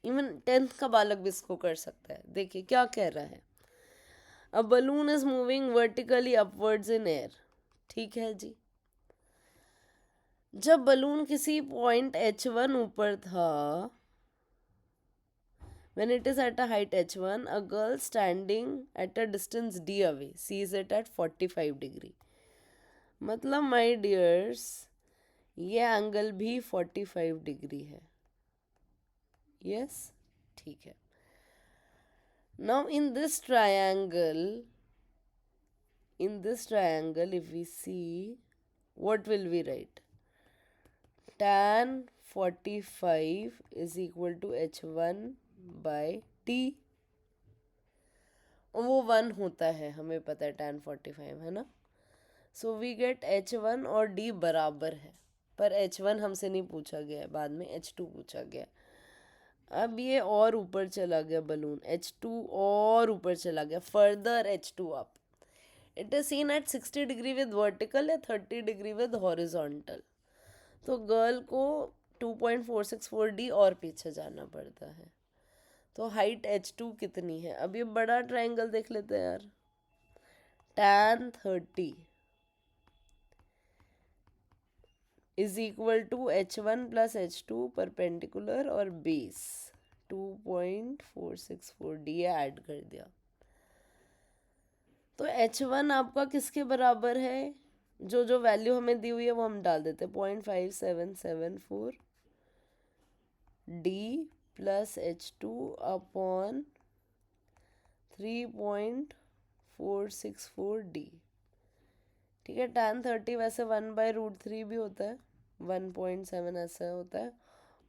इवन 10th का बालक भी इसको कर सकता है. देखिए क्या कह रहा है. A balloon is moving vertically upwards in air. ठीक है जी. जब बलून किसी पॉइंट h1 ऊपर था, when it is at a height h1, a girl standing at a distance d away sees it at 45 degree. मतलब माय डियर्स ये angle भी 45 degree है. यस ठीक है. Now in this triangle if we see, what will we write? Tan 45 is equal to h1 by t. वो 1 होता है, हमें पता है tan 45 है ना. सो वी गेट h1 और d बराबर है, पर h1 हमसे नहीं पूछा गया है, बाद में h2 पूछा गया. अब ये और ऊपर चला गया बलून, h2 और ऊपर चला गया, further h2 up. It is seen at 60 degree with vertical या 30 डिग्री विद हॉरिजॉन्टल. तो गर्ल को 2.464d और पीछे जाना पड़ता है. तो हाइट h2 कितनी है. अब ये बड़ा ट्रायंगल देख लेते हैं यार. tan 30 is equal to h1 plus h2 perpendicular और बेस 2.464d ऐड कर दिया. तो h1 आपका किसके बराबर है. जो जो वैल्यू हमें दी हुई है वो हम डाल देते हैं. 0.5774 d plus h2 upon 3.464 d. ठीक है. tan 30 वैसे 1/√3 भी होता है, 1.7 ऐसा होता है,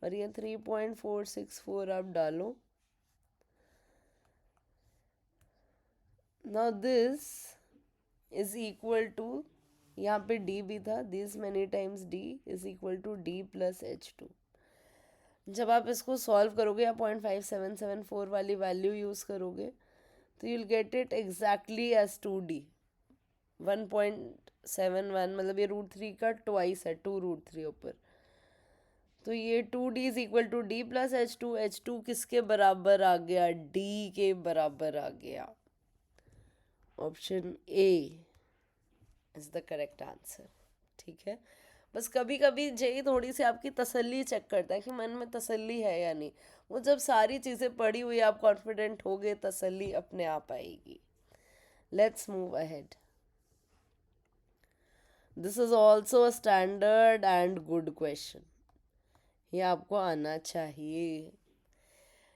और ये 3.464 आप डालो. Now this is equal to, यहाँ पे d भी था, this many times d is equal to d plus h2. जब आप इसको सॉल्व करोगे या 0.5774 वाली वैल्यू यूज़ करोगे तो you'll get it exactly as 2d. 1.71 मतलब ये √3 का ट्वाइस है, 2√3 ऊपर. तो ये 2d is equal to d plus h2. h2 किसके बराबर आ गया. d के बराबर आ गया. Option a is the correct answer. ठीक है. बस कभी कभी जेई थोड़ी सी आपकी तसल्ली चेक करता है कि मन में तसल्ली है या नहीं. वो जब सारी चीज़ें पढ़ी हुई आप कॉन्फिडेंट हो गए, तसल्ली अपने आप आएगी. Let's move ahead. This is also a standard and good question. ये आपको आना चाहिए.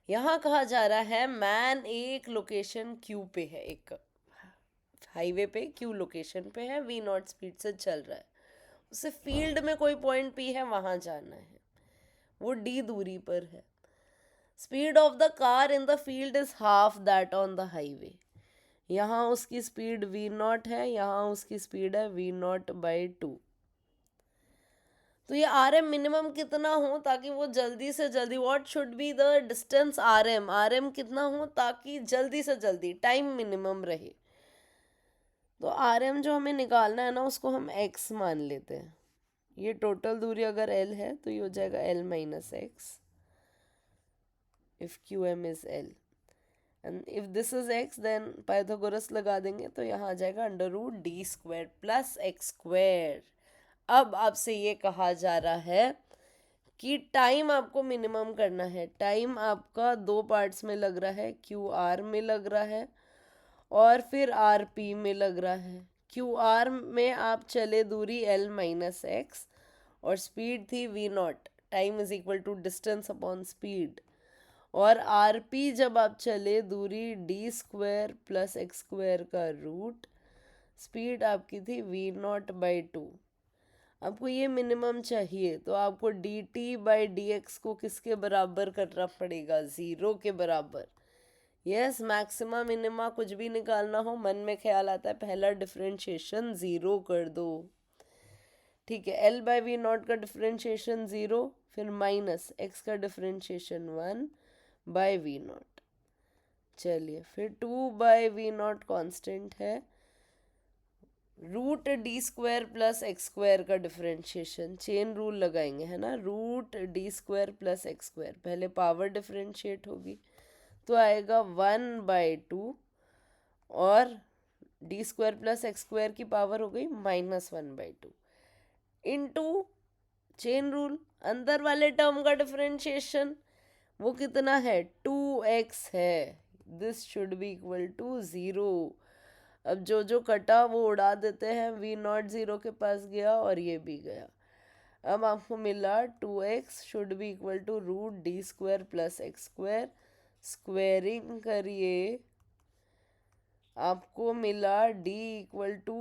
यहाँ कहा जा रहा है मैन एक लोकेशन क्यू पे है, एक हाईवे पे क्यू लोकेशन पे है, v0 स्पीड से चल रहा है. उसे फील्ड में कोई पॉइंट पी है, वहां जाना है. वो d दूरी पर है. Speed of the car in the field is half that on the highway. यहाँ उसकी स्पीड v0 है, यहाँ उसकी स्पीड है v0/2. तो ये RM मिनिमम कितना हो ताकि वो जल्दी से जल्दी, what should be the distance RM कितना हो ताकि जल्दी से जल्दी टाइम मिनिमम रहे. तो RM जो हमें निकालना है ना, उसको हम x मान लेते हैं. ये टोटल दूरी अगर L है तो ये हो जाएगा L minus x if QM is L, and if this is x then Pythagoras लगा देंगे तो यहाँ आ जाएगा √d² प्लस x². अब आपसे ये कहा जा रहा है कि टाइम आपको मिनिमम करना है. टाइम आपका दो पार्ट्स में लग रहा है, QR में लग रहा है और फिर RP में लग रहा है. QR में आप चले दूरी L minus x और स्पीड थी v0. Time is equal to distance upon speed. और RP जब आप चले दूरी d² प्लस x² का रूट, स्पीड आपकी थी v0/2. आपको ये मिनिमम चाहिए तो आपको dt/dx को किसके बराबर करना पड़ेगा, 0 के बराबर. यस, मैक्सिमा मिनिमा कुछ भी निकालना हो मन में ख्याल आता है पहला डिफरेंशिएशन ज़ीरो कर दो। ठीक है, एल बाई वी नॉट का डिफरेंशिएशन ज़ीरो, फिर माइनस एक्स का डिफरेंशिएशन 1 बाय वी नॉट। चलिए फिर 2 बाय वी नॉट कॉन्स्टेंट है, root D square plus x square का डिफरेंशिएशन, चेन रूल लगाएंगे है ना, root D square plus x square, पहले पावर डिफरेंशिएट होगी तो आएगा 1/2 और d square plus x square की पावर हो गई -1/2 इनटू चेन रूल, अंदर वाले टर्म का डिफरेंशिएशन वो कितना है 2x है, this should be equal to 0। अब जो कटा वो उड़ा देते हैं, v नॉट 0 के पास गया और ये भी गया। अब आपको मिला 2x should be equal to root D square plus x square, squaring करिए आपको मिला d equal to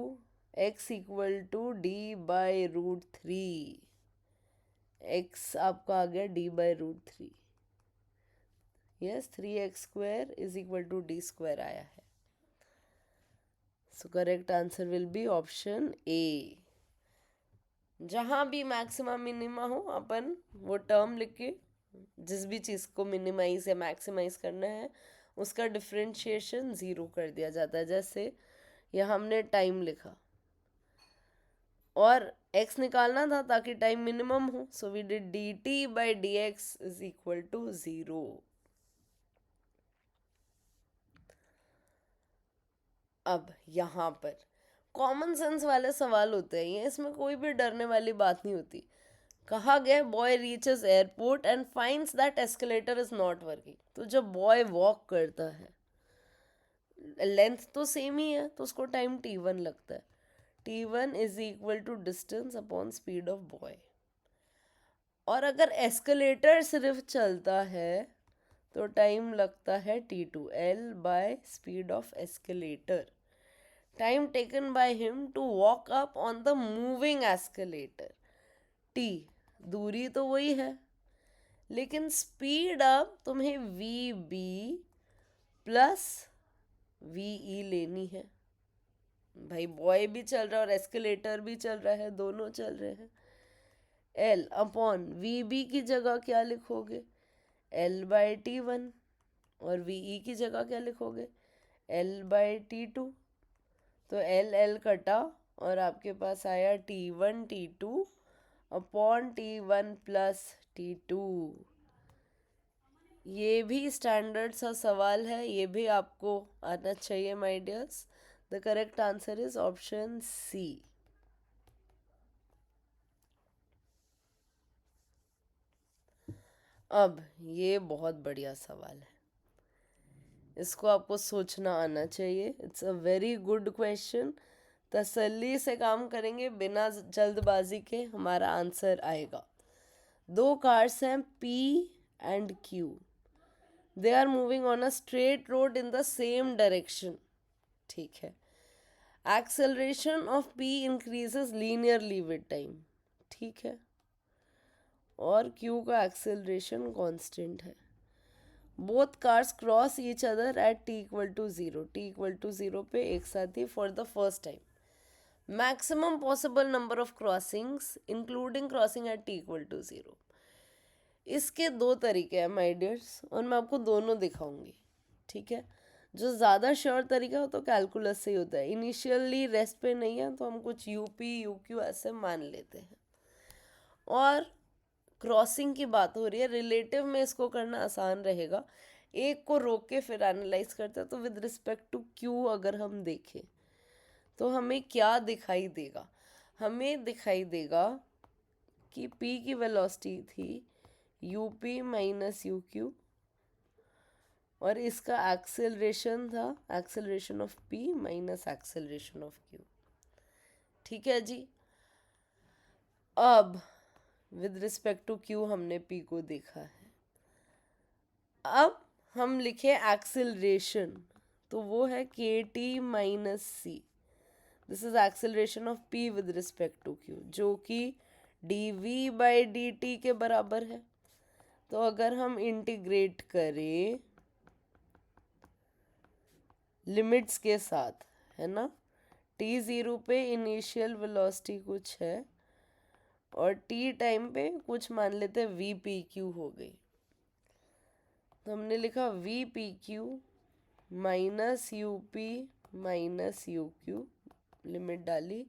x equal to D by root 3, x आपका आ गया d by root 3। Yes, 3x square is equal to D square आया है। So correct answer will be option A. जहाँ भी मैक्सिमम मिनिमा हो अपन वो टर्म लिख के जिस भी चीज़ को मिनिमाइज या मैक्सिमाइज करना है उसका डिफरेंशिएशन ज़ीरो कर दिया जाता है। जैसे यहाँ हमने टाइम लिखा और x निकालना था ताकि टाइम मिनिमम हो, so we did dt by D x is equal to 0। अब यहाँ पर कॉमन सेंस वाले सवाल होते हैं, ये इसमें कोई भी डरने वाली बात नहीं होती। कहा गया boy reaches airport and finds that escalator is not working, तो जब बॉय वॉक करता है लेंथ तो सेम ही है तो उसको टाइम t1 लगता है, t1 is equal to distance upon speed of boy. और अगर एस्केलेटर सिर्फ चलता है तो टाइम लगता है t2, l by speed of escalator, time taken by him to walk up on the moving escalator, t दूरी तो वही है लेकिन स्पीड अब तुम्हें V B plus V E लेनी है। भाई बॉय भी चल रहा है और एस्केलेटर भी चल रहा है, दोनों चल रहे हैं। एल अपॉन वी बी की जगह क्या लिखोगे, एल बाई t1, और वी ई की जगह क्या लिखोगे, एल बाई t2। तो एल एल कटा और आपके पास आया t1 t2 upon t1 plus t2। ये भी स्टैंडर्ड सा सवाल है, ये भी आपको आना चाहिए my dears. The correct answer is option सी। अब ये बहुत बढ़िया सवाल है, इसको आपको सोचना आना चाहिए। It's a very good question, तसल्ली से काम करेंगे बिना जल्दबाजी के हमारा आंसर आएगा। दो कार्स हैं P and Q, they are moving on a straight road in the same direction. ठीक है, acceleration of P increases linearly with time. ठीक है, और Q का एक्सेलरेशन कांस्टेंट है। Both cars cross each other at t equal to 0, t equal to 0 पे एक साथ ही for the first time. Maximum possible number of crossings including crossing at t equal to 0। इसके दो तरीके हैं माय डियर्स और मैं आपको दोनों दिखाऊंगी। ठीक है, जो ज़्यादा श्योर तरीका हो तो कैलकुलस से ही होता है, इनिशियली रेस्ट पे नहीं है तो हम कुछ यूपी यूक्यू ऐसे मान लेते हैं। और क्रॉसिंग की बात हो रही है, रिलेटिव में इसको करना आसान रहेगा, एक को रोक के फिर एनालाइज करते हैं। तो विद रिस्पेक्ट टू क्यू अगर हम देखें तो हमें क्या दिखाई देगा, हमें दिखाई देगा कि p की वेलोसिटी थी यूपी माइनस यू क्यू और इसका एक्सेलरेशन था acceleration of p minus acceleration of q। ठीक है जी, अब विद रिस्पेक्ट टू q हमने p को देखा है, अब हम लिखे एक्सेलरेशन तो वो है kt minus C, this is acceleration of p with respect to q जो कि dv बाई dt के बराबर है। तो अगर हम इंटीग्रेट करें लिमिट्स के साथ, है ना। t0 पे इनिशियल वेलोसिटी कुछ है और t टाइम पे कुछ मान लेते हैं वी पी क्यू हो गई। तो हमने लिखा V P Q minus U P minus U Q, limit डाली,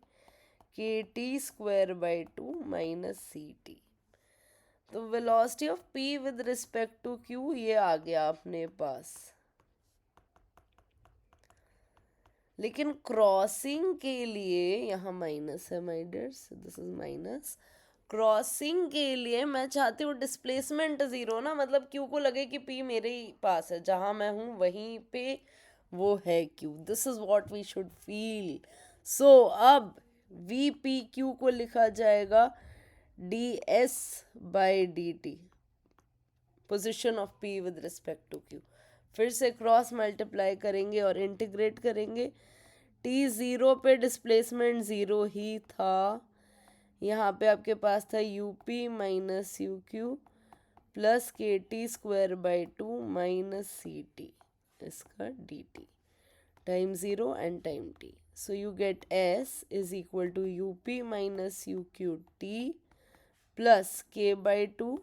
K T square by 2 minus C T. तो velocity of p with respect to q ये आ गया अपने पास। लेकिन क्रॉसिंग के लिए यहाँ माइनस है my dears, this is minus. Crossing के लिए मैं चाहती हूँ डिस्प्लेसमेंट ज़ीरो ना, मतलब क्यू को लगे कि पी मेरे ही पास है, जहाँ मैं हूँ वहीं पे वो है Q. This is what we should feel. So अब वी पी क्यू को लिखा जाएगा D S by D T, position of P with respect to Q. फिर से क्रॉस मल्टीप्लाई करेंगे और इंटीग्रेट करेंगे। टी ज़ीरो पे डिस्प्लेसमेंट ज़ीरो ही था, यहाँ पे आपके पास था U P minus U Q plus K T square by 2 minus C T, इसका D T, time zero and time T. So you get S is equal to U P minus U Q T plus K by 2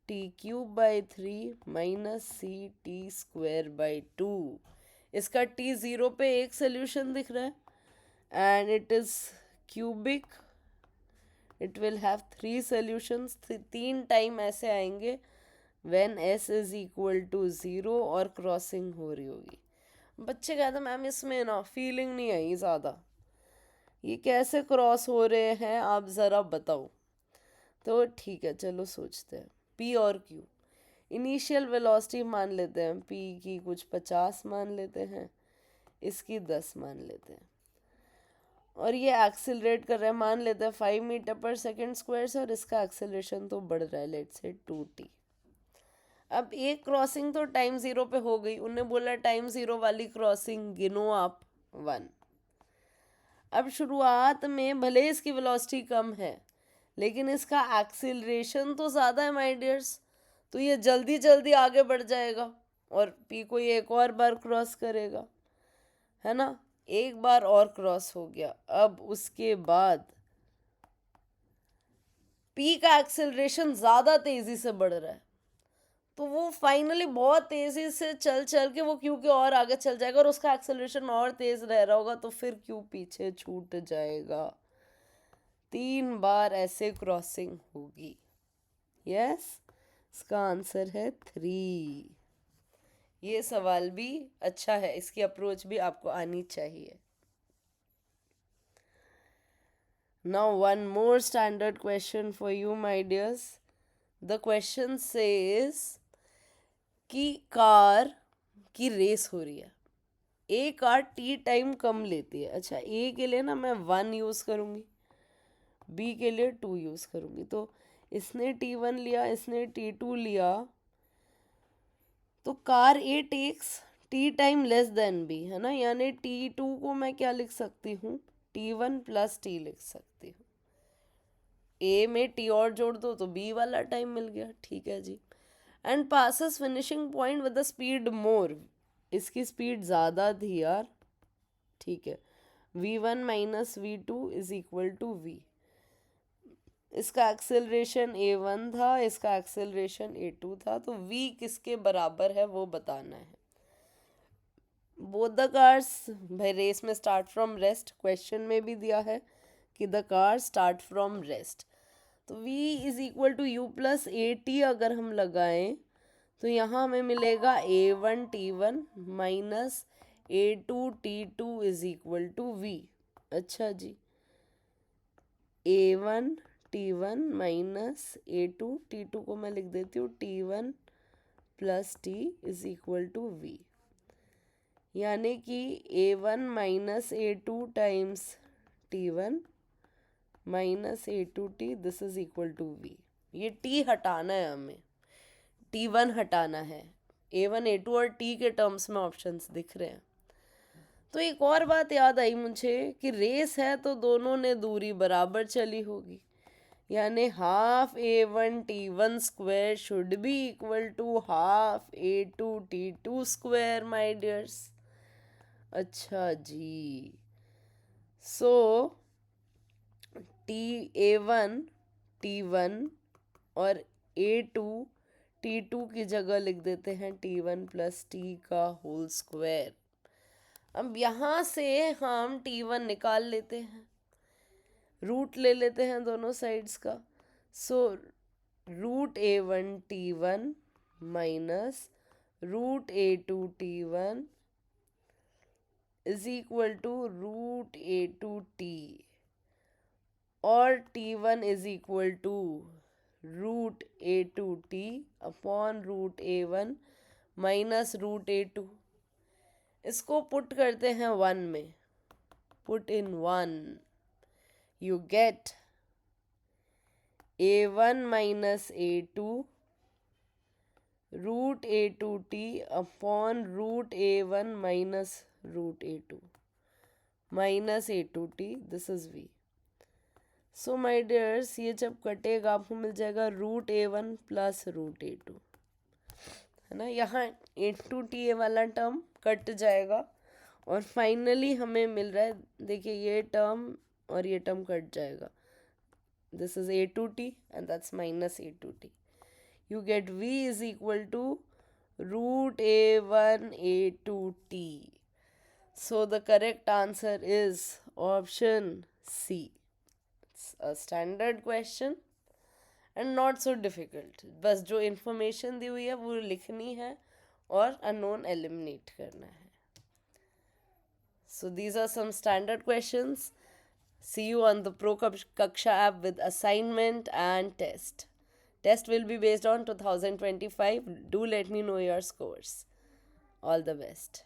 T cube by 3 minus C T square by 2। इसका T zero पे एक solution दिख रहा है and it is cubic, it will have 3 solutions, 3 time ऐसे आएंगे when s is equal to 0 और crossing हो रही होगी। बच्चे कहते मैम इसमें ना फीलिंग नहीं आई ज़्यादा, ये कैसे क्रॉस हो रहे हैं आप ज़रा बताओ। तो ठीक है चलो सोचते हैं। p और q इनिशियल वेलोसिटी मान लेते हैं, p की कुछ 50 मान लेते हैं, इसकी 10 मान लेते हैं, और ये एक्सिलरेट कर रहा है मान लेते हैं 5 मीटर पर सेकेंड स्क्वायर से, और इसका एक्सिलरेशन तो बढ़ रहा है लेट्स से 2t। अब एक क्रॉसिंग तो टाइम ज़ीरो पे हो गई, उनने बोला टाइम ज़ीरो वाली क्रॉसिंग गिनो आप 1। अब शुरुआत में भले इसकी वेलोसिटी कम है लेकिन इसका एक्सिलरेशन तो ज़्यादा है माय डियर्स, तो ये जल्दी जल्दी आगे बढ़ जाएगा और पी को ये एक और बार क्रॉस करेगा, है ना। एक बार और क्रॉस हो गया, अब उसके बाद पी का एक्सेलरेशन ज़्यादा तेज़ी से बढ़ रहा है, तो वो फाइनली बहुत तेज़ी से चल चल के वो क्यू के और आगे चल जाएगा और उसका एक्सेलरेशन और तेज़ रह रहा होगा, तो फिर क्यू पीछे छूट जाएगा। 3 बार ऐसे क्रॉसिंग होगी। यस, इसका आंसर है 3। ये सवाल भी अच्छा है, इसकी अप्रोच भी आपको आनी चाहिए। Now one more standard question for you my dears. The question says कि कार की रेस हो रही है, ए कार टी टाइम कम लेती है। अच्छा, ए के लिए ना मैं 1 यूज़ करूँगी, बी के लिए 2 यूज़ करूँगी, तो इसने T1 लिया, इसने T2 लिया, तो car A takes T time less than B, है ना। यानी T2 को मैं क्या लिख सकती हूँ, T1 प्लस टी लिख सकती हूँ। ए में टी और जोड़ दो तो बी वाला टाइम मिल गया, ठीक है जी। And passes finishing point with the speed more, इसकी स्पीड ज़्यादा थी यार, ठीक है। v1 माइनस v2 is equal to v, इसका एक्सेलरेशन a1 था, इसका एक्सेलरेशन a2 था, तो v किसके बराबर है वो बताना है। बोथ द कार्स, भाई रेस में स्टार्ट फ्रॉम रेस्ट, क्वेश्चन में भी दिया है कि the car start from rest, तो v is equal to U plus A T अगर हम लगाएं तो यहाँ हमें मिलेगा a1 t1 minus a2 t2 is equal to v। अच्छा जी, a1 t1 minus a2 t2 को मैं लिख देती हूँ t1 plus t is equal to v, यानी कि a1 minus a2 times t1 minus a2t, this is equal to v। ये t हटाना है हमें, t1 हटाना है, a1 a2 और t के टर्म्स में ऑप्शंस दिख रहे हैं। तो एक और बात याद आई मुझे कि रेस है तो दोनों ने दूरी बराबर चली होगी, यानी half a1 t1 square should be equal to half a2 t2 square my dears. अच्छा जी, सो TA1 T1 और A2 T2 की जगह लिख देते हैं T1 प्लस T का होल स्क्वायर। अब यहाँ से हम T1 निकाल लेते हैं, रूट ले लेते हैं दोनों साइड्स का। So √A1 T1 minus √A2 T1 is equal to √A2 T, और T1 is equal to √A2 T upon √A1 minus √A2। इसको पुट करते हैं 1 में, put in 1, you get A1 minus A2 √A2 T upon √A1 minus √A2 minus A2 T, this is V. So my dears, ये जब कटेगा आपको मिल जाएगा √A1 plus √A2, है ना। यहाँ A2T वाला टर्म कट जाएगा और फाइनली हमें मिल रहा है, देखिए ये टर्म और ये टर्म कट जाएगा। This is A2T and that's minus A2T. You get V is equal to √A1 A2T. So the correct answer is option C. It's a standard question and not so difficult. बस जो information दी हुई है वो लिखनी है और unknown eliminate करना है. So these are some standard questions. See you on the Pro Kaksha app with assignment and test. Test will be based on 2025. Do let me know your scores. All the best.